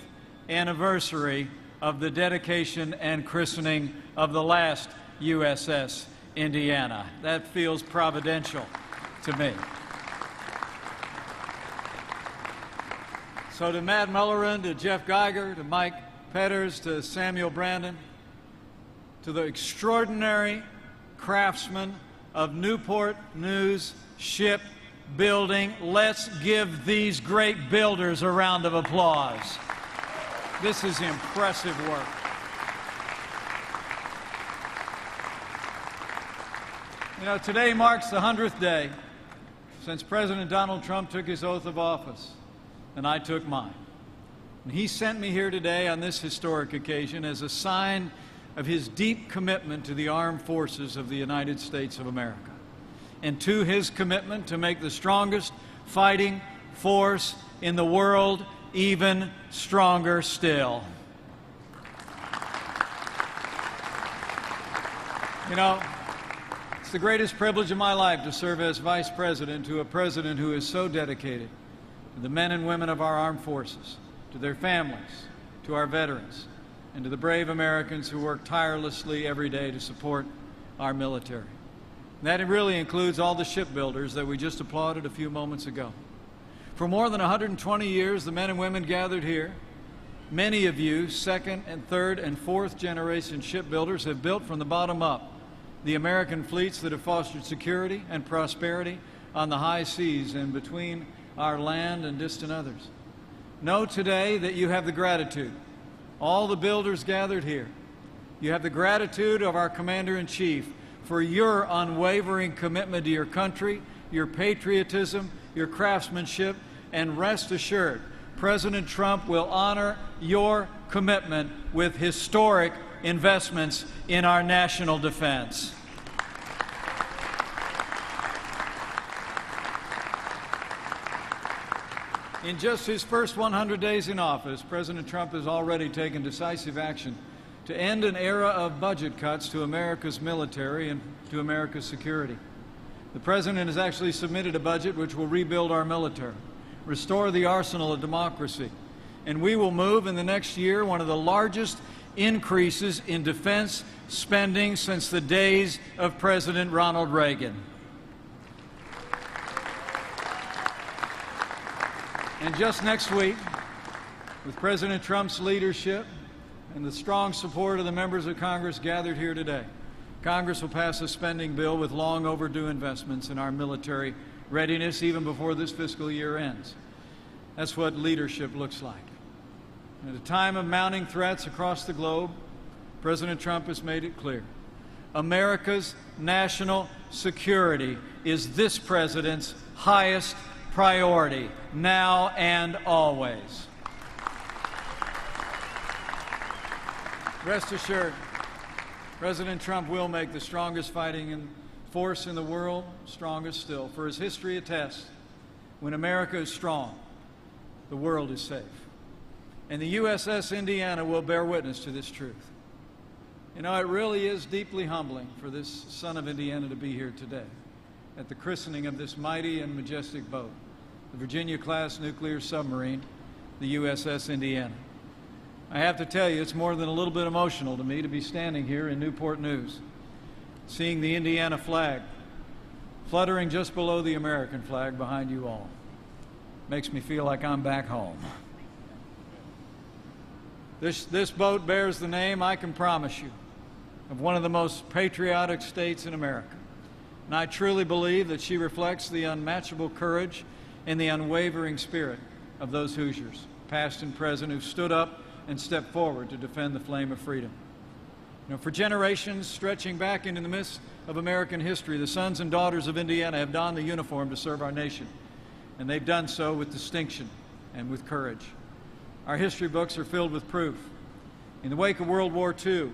anniversary of the dedication and christening of the last USS Indiana. That feels providential to me. So to Matt Mullerin, to Jeff Geiger, to Mike Petters, to Samuel Brandon, to the extraordinary craftsmen of Newport News Shipbuilding, let's give these great builders a round of applause. This is impressive work. You know, today marks the 100th day since President Donald Trump took his oath of office, and I took mine. And he sent me here today on this historic occasion as a sign of his deep commitment to the armed forces of the United States of America, and to his commitment to make the strongest fighting force in the world even stronger still. You know, it's the greatest privilege of my life to serve as Vice President to a President who is so dedicated to the men and women of our armed forces, to their families, to our veterans, and to the brave Americans who work tirelessly every day to support our military. And that really includes all the shipbuilders that we just applauded a few moments ago. For more than 120 years, the men and women gathered here, many of you, second and third and fourth generation shipbuilders, have built from the bottom up the American fleets that have fostered security and prosperity on the high seas and between our land and distant others. Know today that you have the gratitude, all the builders gathered here, you have the gratitude of our Commander-in-Chief for your unwavering commitment to your country, your patriotism, your craftsmanship, and rest assured, President Trump will honor your commitment with historic investments in our national defense. In just his first 100 days in office, President Trump has already taken decisive action to end an era of budget cuts to America's military and to America's security. The President has actually submitted a budget which will rebuild our military, restore the arsenal of democracy, and we will move in the next year one of the largest increases in defense spending since the days of President Ronald Reagan. And just next week, with President Trump's leadership and the strong support of the members of Congress gathered here today, Congress will pass a spending bill with long overdue investments in our military readiness even before this fiscal year ends. That's what leadership looks like. At a time of mounting threats across the globe, President Trump has made it clear. America's national security is this president's highest priority, now and always. Rest assured, President Trump will make the strongest fighting force in the world strongest still. For as history attests, when America is strong, the world is safe. And the USS Indiana will bear witness to this truth. You know, it really is deeply humbling for this son of Indiana to be here today at the christening of this mighty and majestic boat, the Virginia-class nuclear submarine, the USS Indiana. I have to tell you, it's more than a little bit emotional to me to be standing here in Newport News, seeing the Indiana flag fluttering just below the American flag behind you all. Makes me feel like I'm back home. This boat bears the name, I can promise you, of one of the most patriotic states in America. And I truly believe that she reflects the unmatchable courage and the unwavering spirit of those Hoosiers, past and present, who stood up and step forward to defend the flame of freedom. You know, for generations, stretching back into the midst of American history, the sons and daughters of Indiana have donned the uniform to serve our nation, and they've done so with distinction and with courage. Our history books are filled with proof. In the wake of World War II,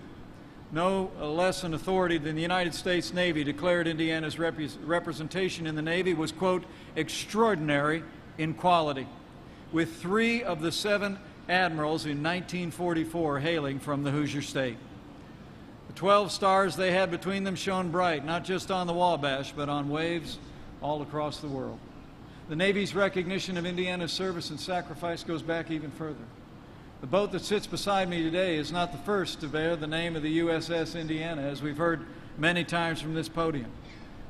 no less an authority than the United States Navy declared Indiana's representation in the Navy was, quote, extraordinary in quality, with 3 of the 7 admirals in 1944 hailing from the Hoosier State. The 12 stars they had between them shone bright, not just on the Wabash, but on waves all across the world. The Navy's recognition of Indiana's service and sacrifice goes back even further. The boat that sits beside me today is not the first to bear the name of the USS Indiana, as we've heard many times from this podium.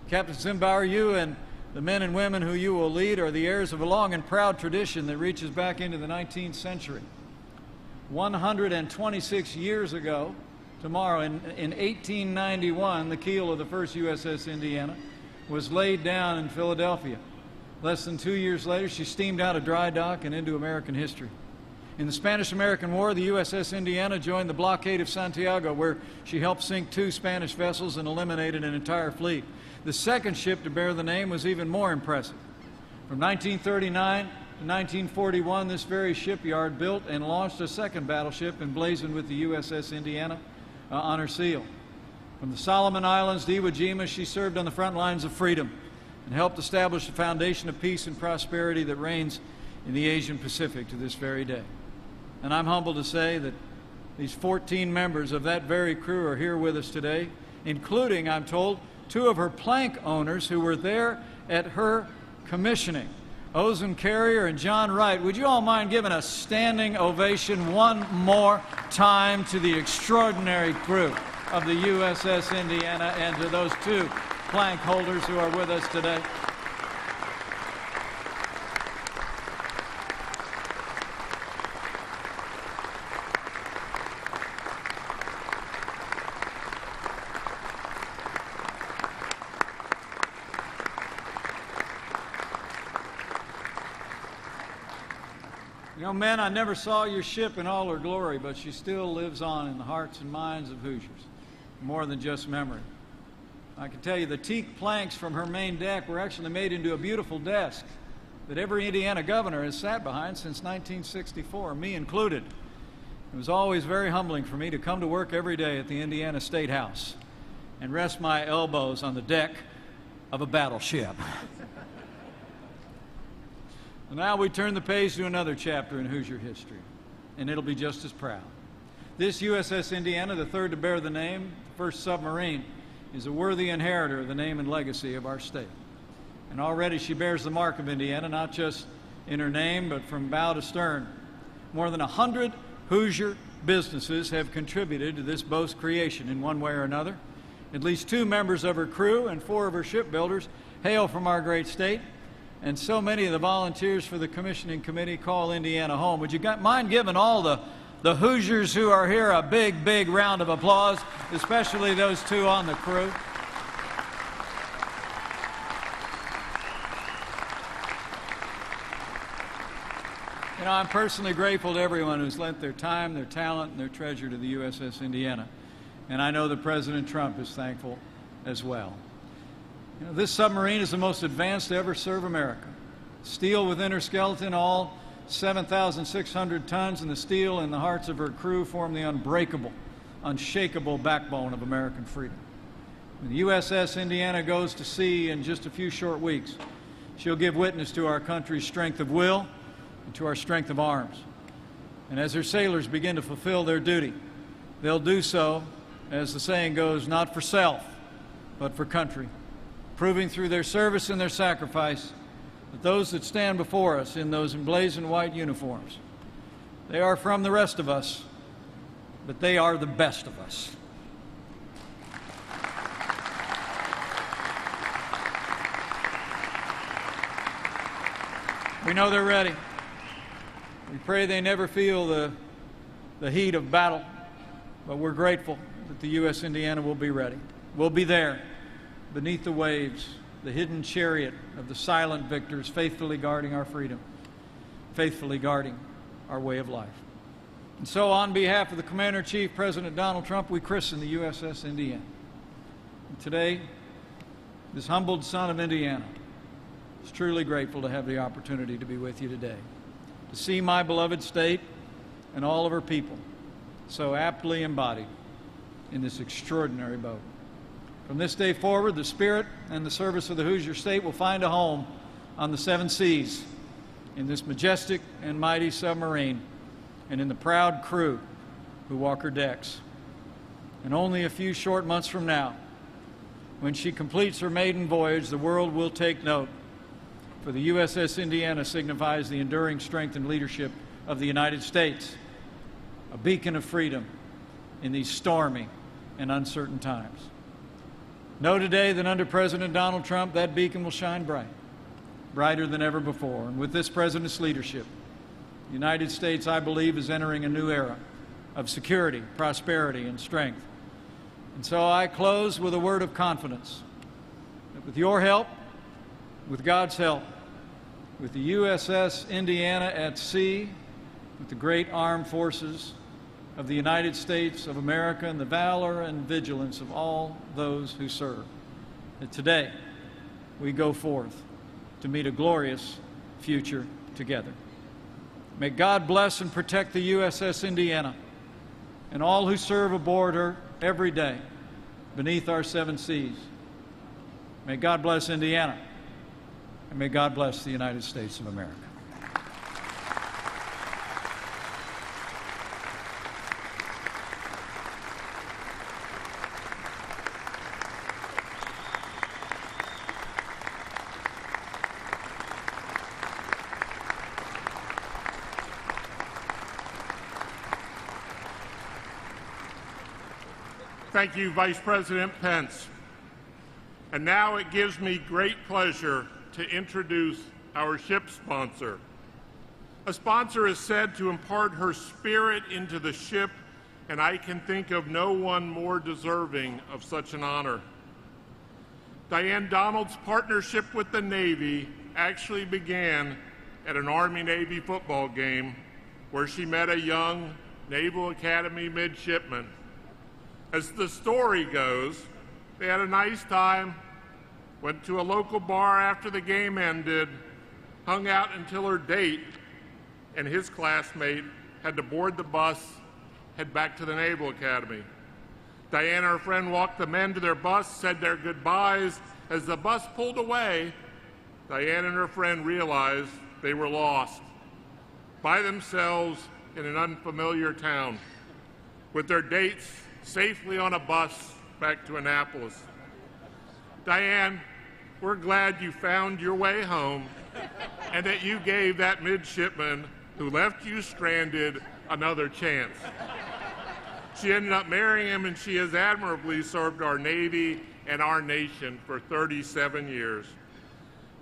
Captain Zimbauer, you and the men and women who you will lead are the heirs of a long and proud tradition that reaches back into the 19th century. 126 years ago, tomorrow, in 1891, the keel of the first USS Indiana was laid down in Philadelphia. Less than 2 years later, she steamed out of dry dock and into American history. In the Spanish-American War, the USS Indiana joined the blockade of Santiago, where she helped sink 2 Spanish vessels and eliminated an entire fleet. The second ship to bear the name was even more impressive. From 1939 to 1941, this very shipyard built and launched a second battleship emblazoned with the USS Indiana on her seal. From the Solomon Islands to Iwo Jima, she served on the front lines of freedom and helped establish the foundation of peace and prosperity that reigns in the Asian Pacific to this very day. And I'm humbled to say that these 14 members of that very crew are here with us today, including, I'm told, 2 of her plank owners who were there at her commissioning, Ozen Carrier and John Wright. Would you all mind giving a standing ovation one more time to the extraordinary crew of the USS Indiana and to those 2 plank holders who are with us today? You know, men, I never saw your ship in all her glory, but she still lives on in the hearts and minds of Hoosiers, more than just memory. I can tell you the teak planks from her main deck were actually made into a beautiful desk that every Indiana governor has sat behind since 1964, me included. It was always very humbling for me to come to work every day at the Indiana State House and rest my elbows on the deck of a battleship. Now we turn the page to another chapter in Hoosier history, and it'll be just as proud. This USS Indiana, the third to bear the name, the first submarine, is a worthy inheritor of the name and legacy of our state. And already she bears the mark of Indiana, not just in her name, but from bow to stern. More than 100 Hoosier businesses have contributed to this boat's creation in one way or another. At least 2 members of her crew and 4 of her shipbuilders hail from our great state. And so many of the volunteers for the commissioning committee call Indiana home. Would you mind giving all the Hoosiers who are here a big, big round of applause, especially those 2 on the crew? You know, I'm personally grateful to everyone who's lent their time, their talent, and their treasure to the USS Indiana. And I know that President Trump is thankful as well. You know, this submarine is the most advanced to ever serve America. Steel within her skeleton, all 7,600 tons, and the steel in the hearts of her crew form the unbreakable, unshakable backbone of American freedom. When the USS Indiana goes to sea in just a few short weeks, she'll give witness to our country's strength of will and to our strength of arms. And as her sailors begin to fulfill their duty, they'll do so, as the saying goes, not for self, but for country, proving through their service and their sacrifice that those that stand before us in those emblazoned white uniforms, they are from the rest of us, but they are the best of us. We know they're ready. We pray they never feel the heat of battle, but we're grateful that the U.S. Indiana will be ready. We'll be there, beneath the waves, the hidden chariot of the silent victors, faithfully guarding our freedom, faithfully guarding our way of life. And so, on behalf of the Commander-in-Chief, President Donald Trump, we christen the USS Indiana. And today, this humbled son of Indiana is truly grateful to have the opportunity to be with you today, to see my beloved state and all of her people so aptly embodied in this extraordinary boat. From this day forward, the spirit and the service of the Hoosier State will find a home on the seven seas in this majestic and mighty submarine and in the proud crew who walk her decks. And only a few short months from now, when she completes her maiden voyage, the world will take note, for the USS Indiana signifies the enduring strength and leadership of the United States, a beacon of freedom in these stormy and uncertain times. Know today that under President Donald Trump, that beacon will shine bright, brighter than ever before. And with this president's leadership, the United States, I believe, is entering a new era of security, prosperity, and strength. And so I close with a word of confidence that with your help, with God's help, with the USS Indiana at sea, with the great armed forces of the United States of America and the valor and vigilance of all those who serve, that today we go forth to meet a glorious future together. May God bless and protect the USS Indiana and all who serve aboard her every day beneath our seven seas. May God bless Indiana, and may God bless the United States of America. Thank you, Vice President Pence. And now it gives me great pleasure to introduce our ship sponsor. A sponsor is said to impart her spirit into the ship, and I can think of no one more deserving of such an honor. Diane Donald's partnership with the Navy actually began at an Army-Navy football game where she met a young Naval Academy midshipman. As the story goes, they had a nice time, went to a local bar after the game ended, hung out until her date and his classmate had to board the bus, head back to the Naval Academy. Diane and her friend walked the men to their bus, said their goodbyes. As the bus pulled away, Diane and her friend realized they were lost, by themselves in an unfamiliar town, with their dates safely on a bus back to Annapolis. Diane, we're glad you found your way home and that you gave that midshipman who left you stranded another chance. She ended up marrying him, and she has admirably served our Navy and our nation for 37 years.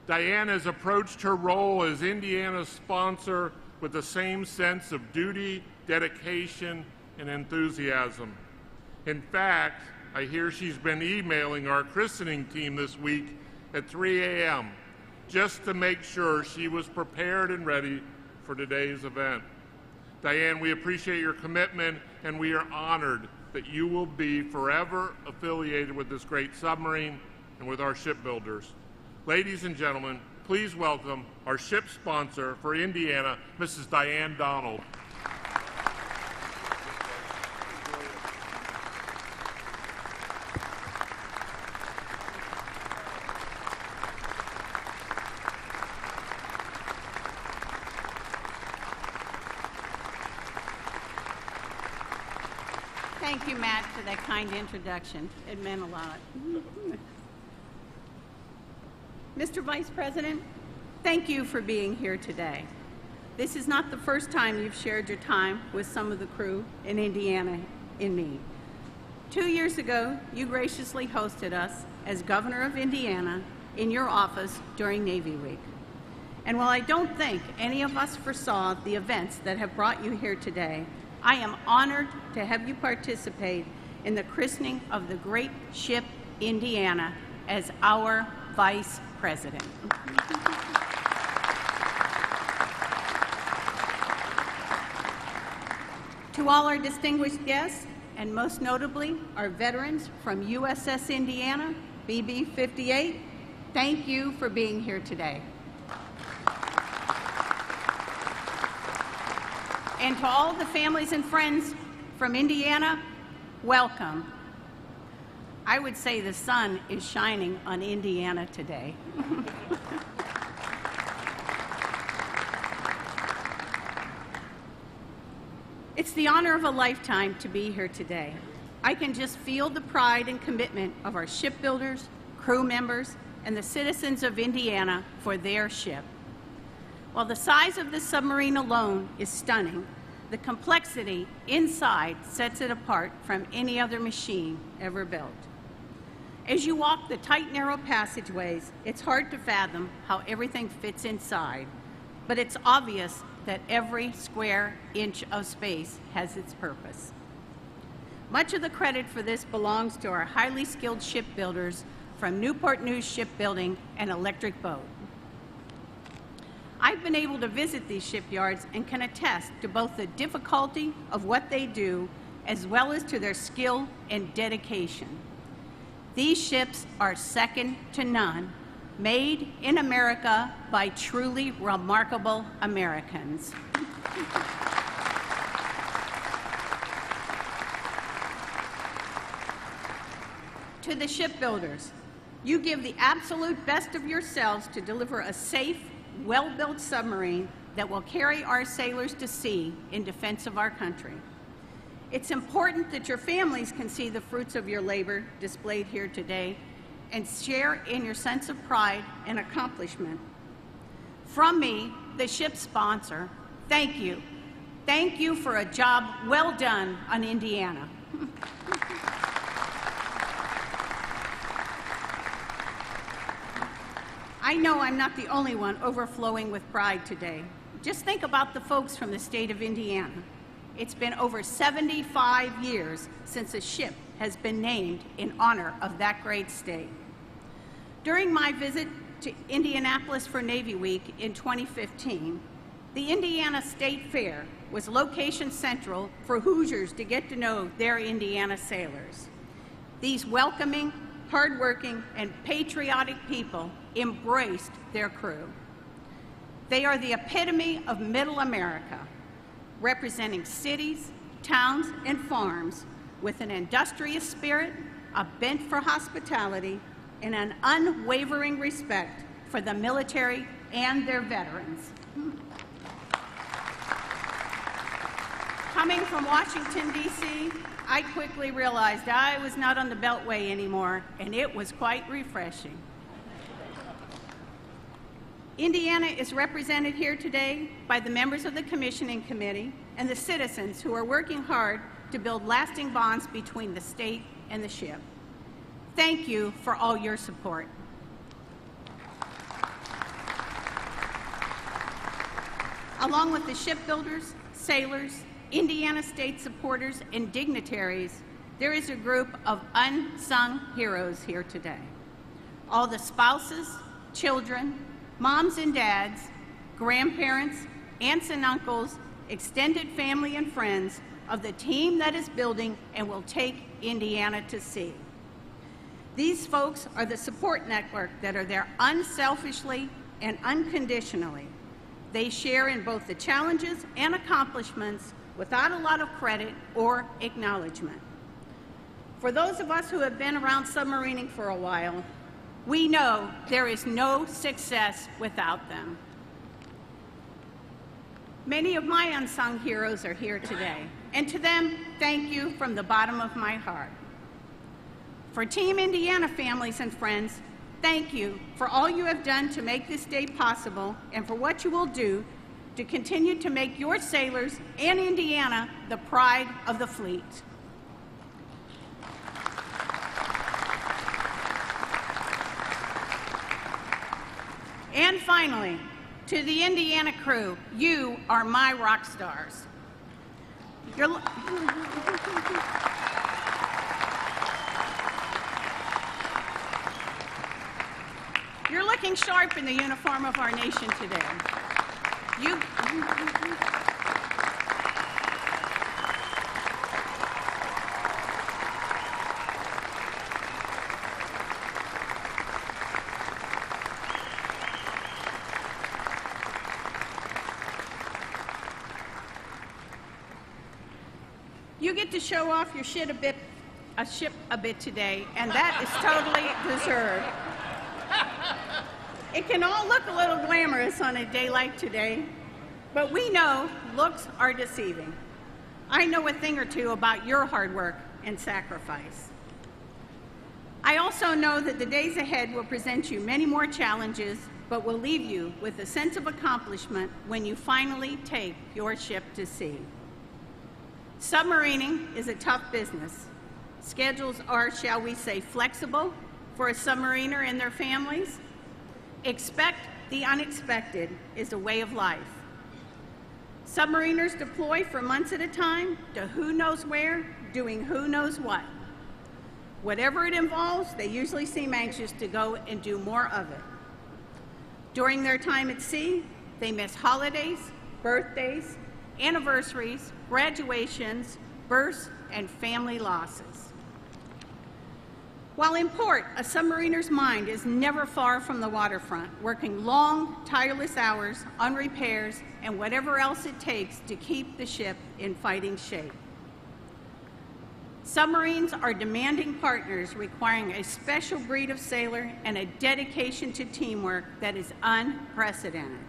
Diane has approached her role as Indiana's sponsor with the same sense of duty, dedication, and enthusiasm. In fact, I hear she's been emailing our christening team this week at 3 a.m. just to make sure she was prepared and ready for today's event. Diane, we appreciate your commitment, and we are honored that you will be forever affiliated with this great submarine and with our shipbuilders. Ladies and gentlemen, please welcome our ship sponsor for Indiana, Mrs. Diane Donald. Thank you, Matt, for that kind introduction. It meant a lot. Mr. Vice President, thank you for being here today. This is not the first time you've shared your time with some of the crew in Indiana in need. 2 years ago, you graciously hosted us as Governor of Indiana in your office during Navy Week. And while I don't think any of us foresaw the events that have brought you here today, I am honored to have you participate in the christening of the great ship Indiana as our Vice President. To all our distinguished guests, and most notably our veterans from USS Indiana, BB-58, thank you for being here today. And to all the families and friends from Indiana, welcome. I would say the sun is shining on Indiana today. It's the honor of a lifetime to be here today. I can just feel the pride and commitment of our shipbuilders, crew members, and the citizens of Indiana for their ship. While the size of this submarine alone is stunning, the complexity inside sets it apart from any other machine ever built. As you walk the tight, narrow passageways, it's hard to fathom how everything fits inside, but it's obvious that every square inch of space has its purpose. Much of the credit for this belongs to our highly skilled shipbuilders from Newport News Shipbuilding and Electric Boat. I've been able to visit these shipyards and can attest to both the difficulty of what they do as well as to their skill and dedication. These ships are second to none, made in America by truly remarkable Americans. To the shipbuilders, you give the absolute best of yourselves to deliver a safe, well-built submarine that will carry our sailors to sea in defense of our country. It's important that your families can see the fruits of your labor displayed here today and share in your sense of pride and accomplishment. From me, the ship's sponsor, thank you. Thank you for a job well done on Indiana. I know I'm not the only one overflowing with pride today. Just think about the folks from the state of Indiana. It's been over 75 years since a ship has been named in honor of that great state. During my visit to Indianapolis for Navy Week in 2015, the Indiana State Fair was location central for Hoosiers to get to know their Indiana sailors. These welcoming, hardworking, and patriotic people embraced their crew. They are the epitome of Middle America, representing cities, towns, and farms with an industrious spirit, a bent for hospitality, and an unwavering respect for the military and their veterans. Coming from Washington, D.C., I quickly realized I was not on the Beltway anymore, and it was quite refreshing. Indiana is represented here today by the members of the Commissioning Committee and the citizens who are working hard to build lasting bonds between the state and the ship. Thank you for all your support. Along with the shipbuilders, sailors, Indiana State supporters, and dignitaries, there is a group of unsung heroes here today. All the spouses, children, moms and dads, grandparents, aunts and uncles, extended family and friends of the team that is building and will take Indiana to sea. These folks are the support network that are there unselfishly and unconditionally. They share in both the challenges and accomplishments without a lot of credit or acknowledgement. For those of us who have been around submarining for a while, we know there is no success without them. Many of my unsung heroes are here today, and to them, thank you from the bottom of my heart. For Team Indiana families and friends, thank you for all you have done to make this day possible and for what you will do to continue to make your sailors and Indiana the pride of the fleet. And finally, to the Indiana crew, you are my rock stars. You're looking sharp in the uniform of our nation today. you get to show off your ship a bit today, and that is totally deserved. It can all look a little glamorous on a day like today, but we know looks are deceiving. I know a thing or two about your hard work and sacrifice. I also know that the days ahead will present you many more challenges, but will leave you with a sense of accomplishment when you finally take your ship to sea. Submarining is a tough business. Schedules are, shall we say, flexible for a submariner and their families. Expect the unexpected is a way of life. Submariners deploy for months at a time to who knows where, doing who knows what. Whatever it involves, they usually seem anxious to go and do more of it. During their time at sea, they miss holidays, birthdays, anniversaries, graduations, births, and family losses. While in port, a submariner's mind is never far from the waterfront, working long, tireless hours on repairs and whatever else it takes to keep the ship in fighting shape. Submarines are demanding partners requiring a special breed of sailor and a dedication to teamwork that is unprecedented.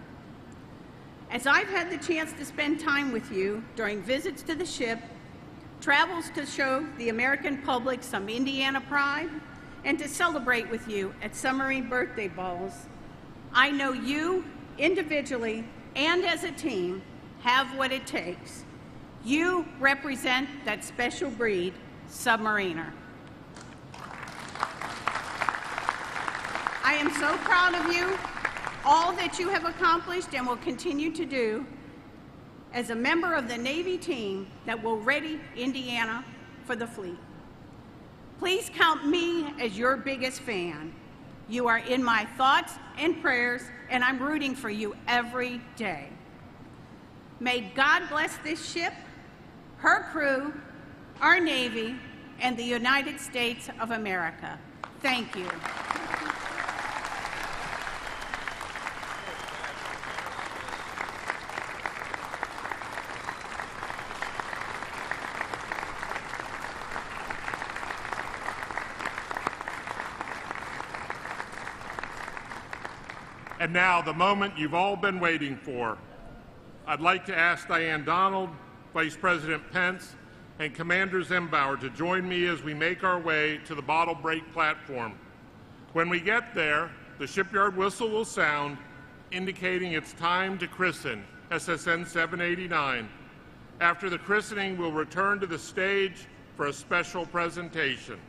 As I've had the chance to spend time with you during visits to the ship, travels to show the American public some Indiana pride, and to celebrate with you at submarine birthday balls, I know you, individually and as a team, have what it takes. You represent that special breed, submariner. I am so proud of you, all that you have accomplished and will continue to do, as a member of the Navy team that will ready Indiana for the fleet. Please count me as your biggest fan. You are in my thoughts and prayers, and I'm rooting for you every day. May God bless this ship, her crew, our Navy, and the United States of America. Thank you. And now, the moment you've all been waiting for. I'd like to ask Diane Donald, Vice President Pence, and Commander Zembauer to join me as we make our way to the bottle break platform. When we get there, the shipyard whistle will sound, indicating it's time to christen SSN 789. After the christening, we'll return to the stage for a special presentation.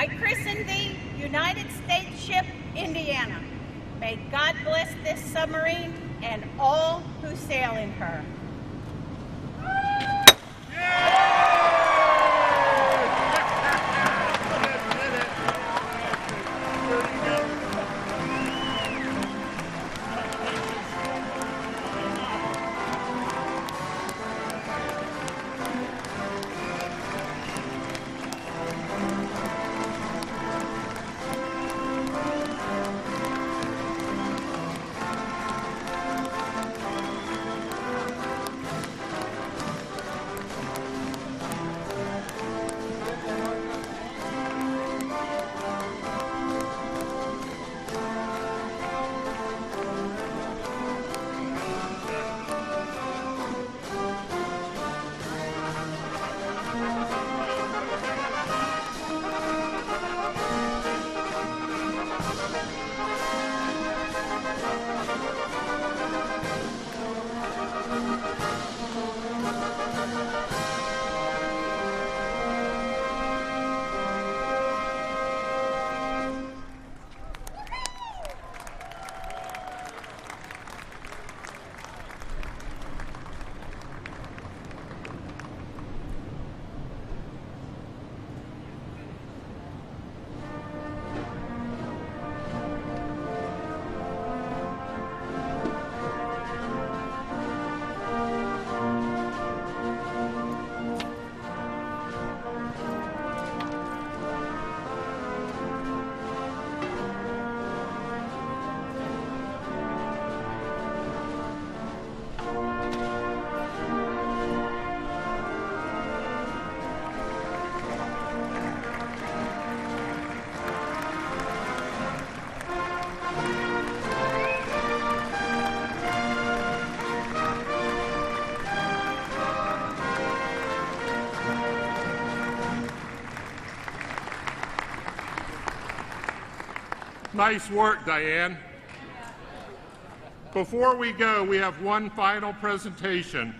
I christen thee United States ship Indiana. May God bless this submarine and all who sail in her. Yeah! Nice work, Diane. Before we go, we have one final presentation.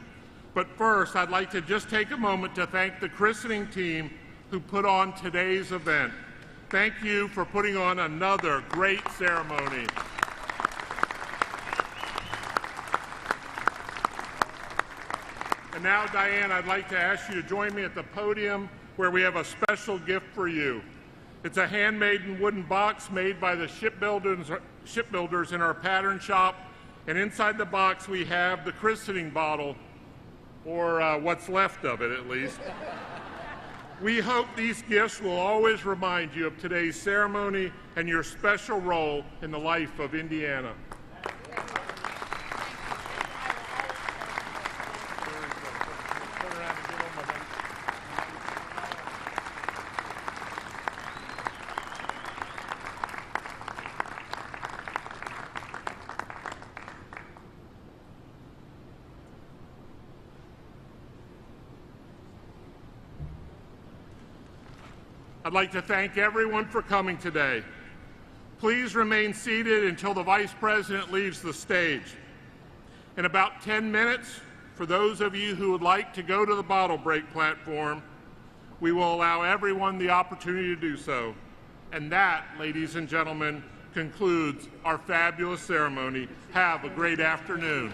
But first, I'd like to just take a moment to thank the christening team who put on today's event. Thank you for putting on another great ceremony. And now, Diane, I'd like to ask you to join me at the podium where we have a special gift for you. It's a handmade wooden box made by the shipbuilders in our pattern shop. And inside the box, we have the christening bottle, or what's left of it, at least. We hope these gifts will always remind you of today's ceremony and your special role in the life of Indiana. I'd like to thank everyone for coming today. Please remain seated until the Vice President leaves the stage. In about 10 minutes, for those of you who would like to go to the bottle break platform, we will allow everyone the opportunity to do so. And that, ladies and gentlemen, concludes our fabulous ceremony. Have a great afternoon.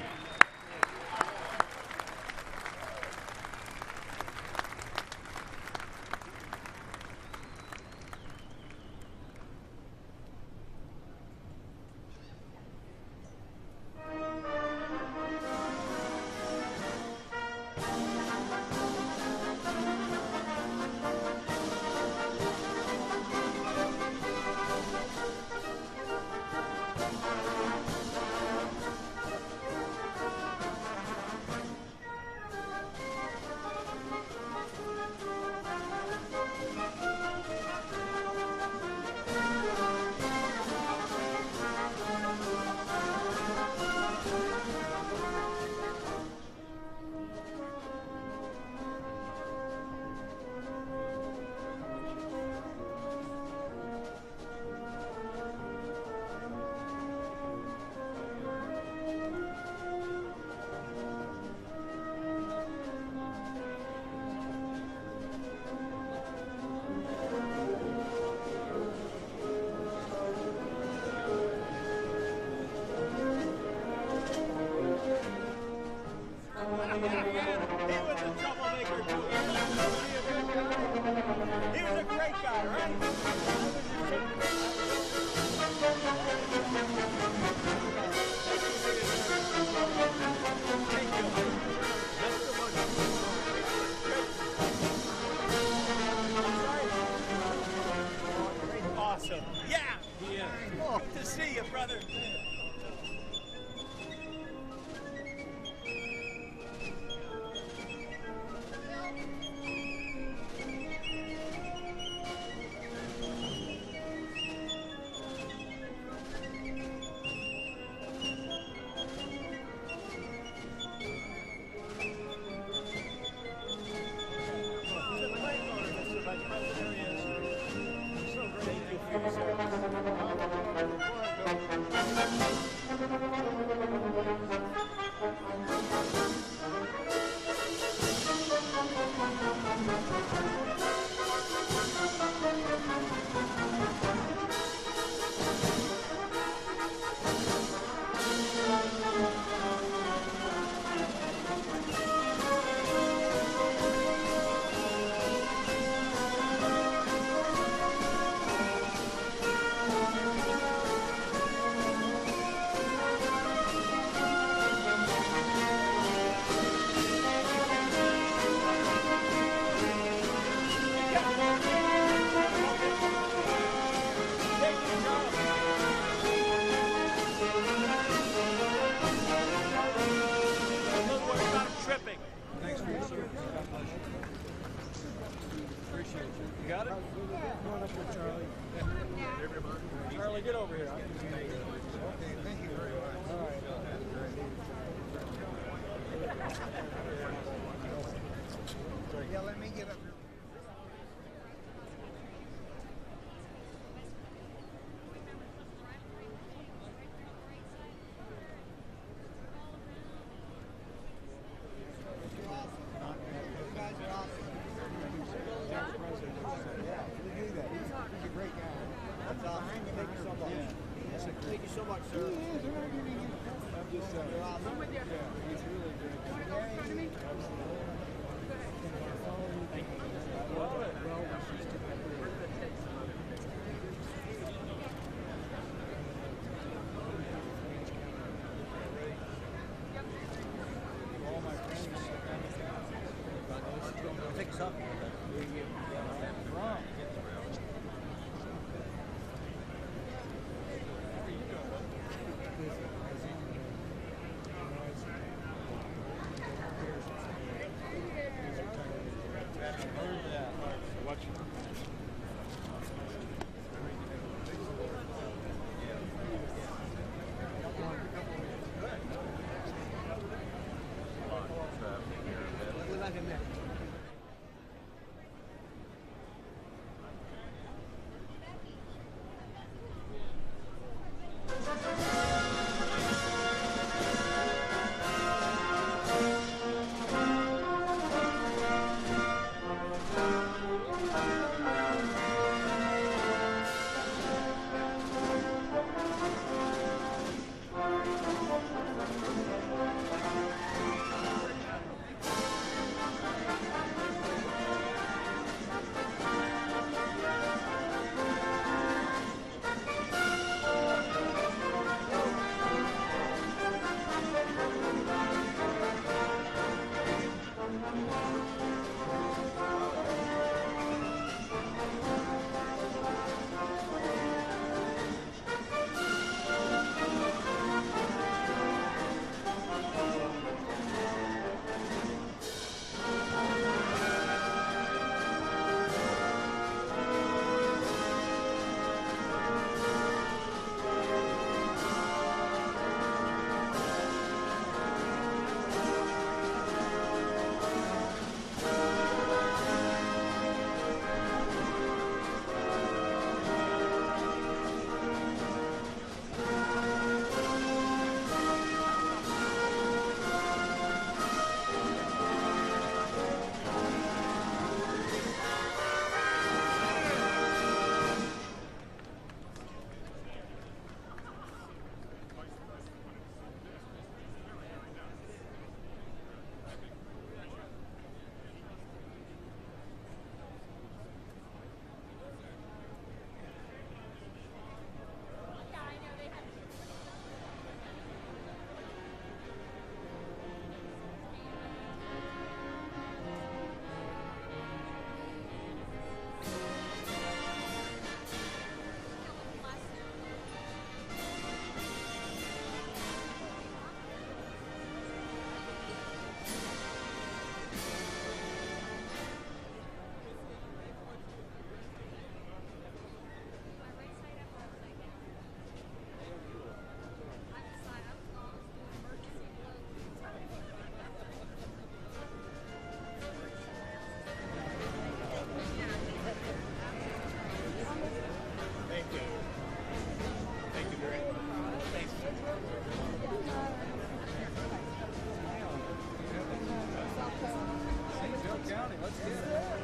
Charlie, get over here. Thank you very much. Yeah, let me get up here. much, sir. He is. They're not giving you. I'm just saying. I'm with you. Yeah, he's really good. You want to go in front of me? I love it. Well, she's all my friends. Pick us up. Wrong.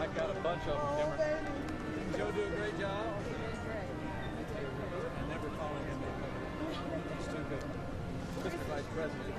I've got a bunch of them. Joe do a great job. I never call him in there. He's too good. Mr. Vice President,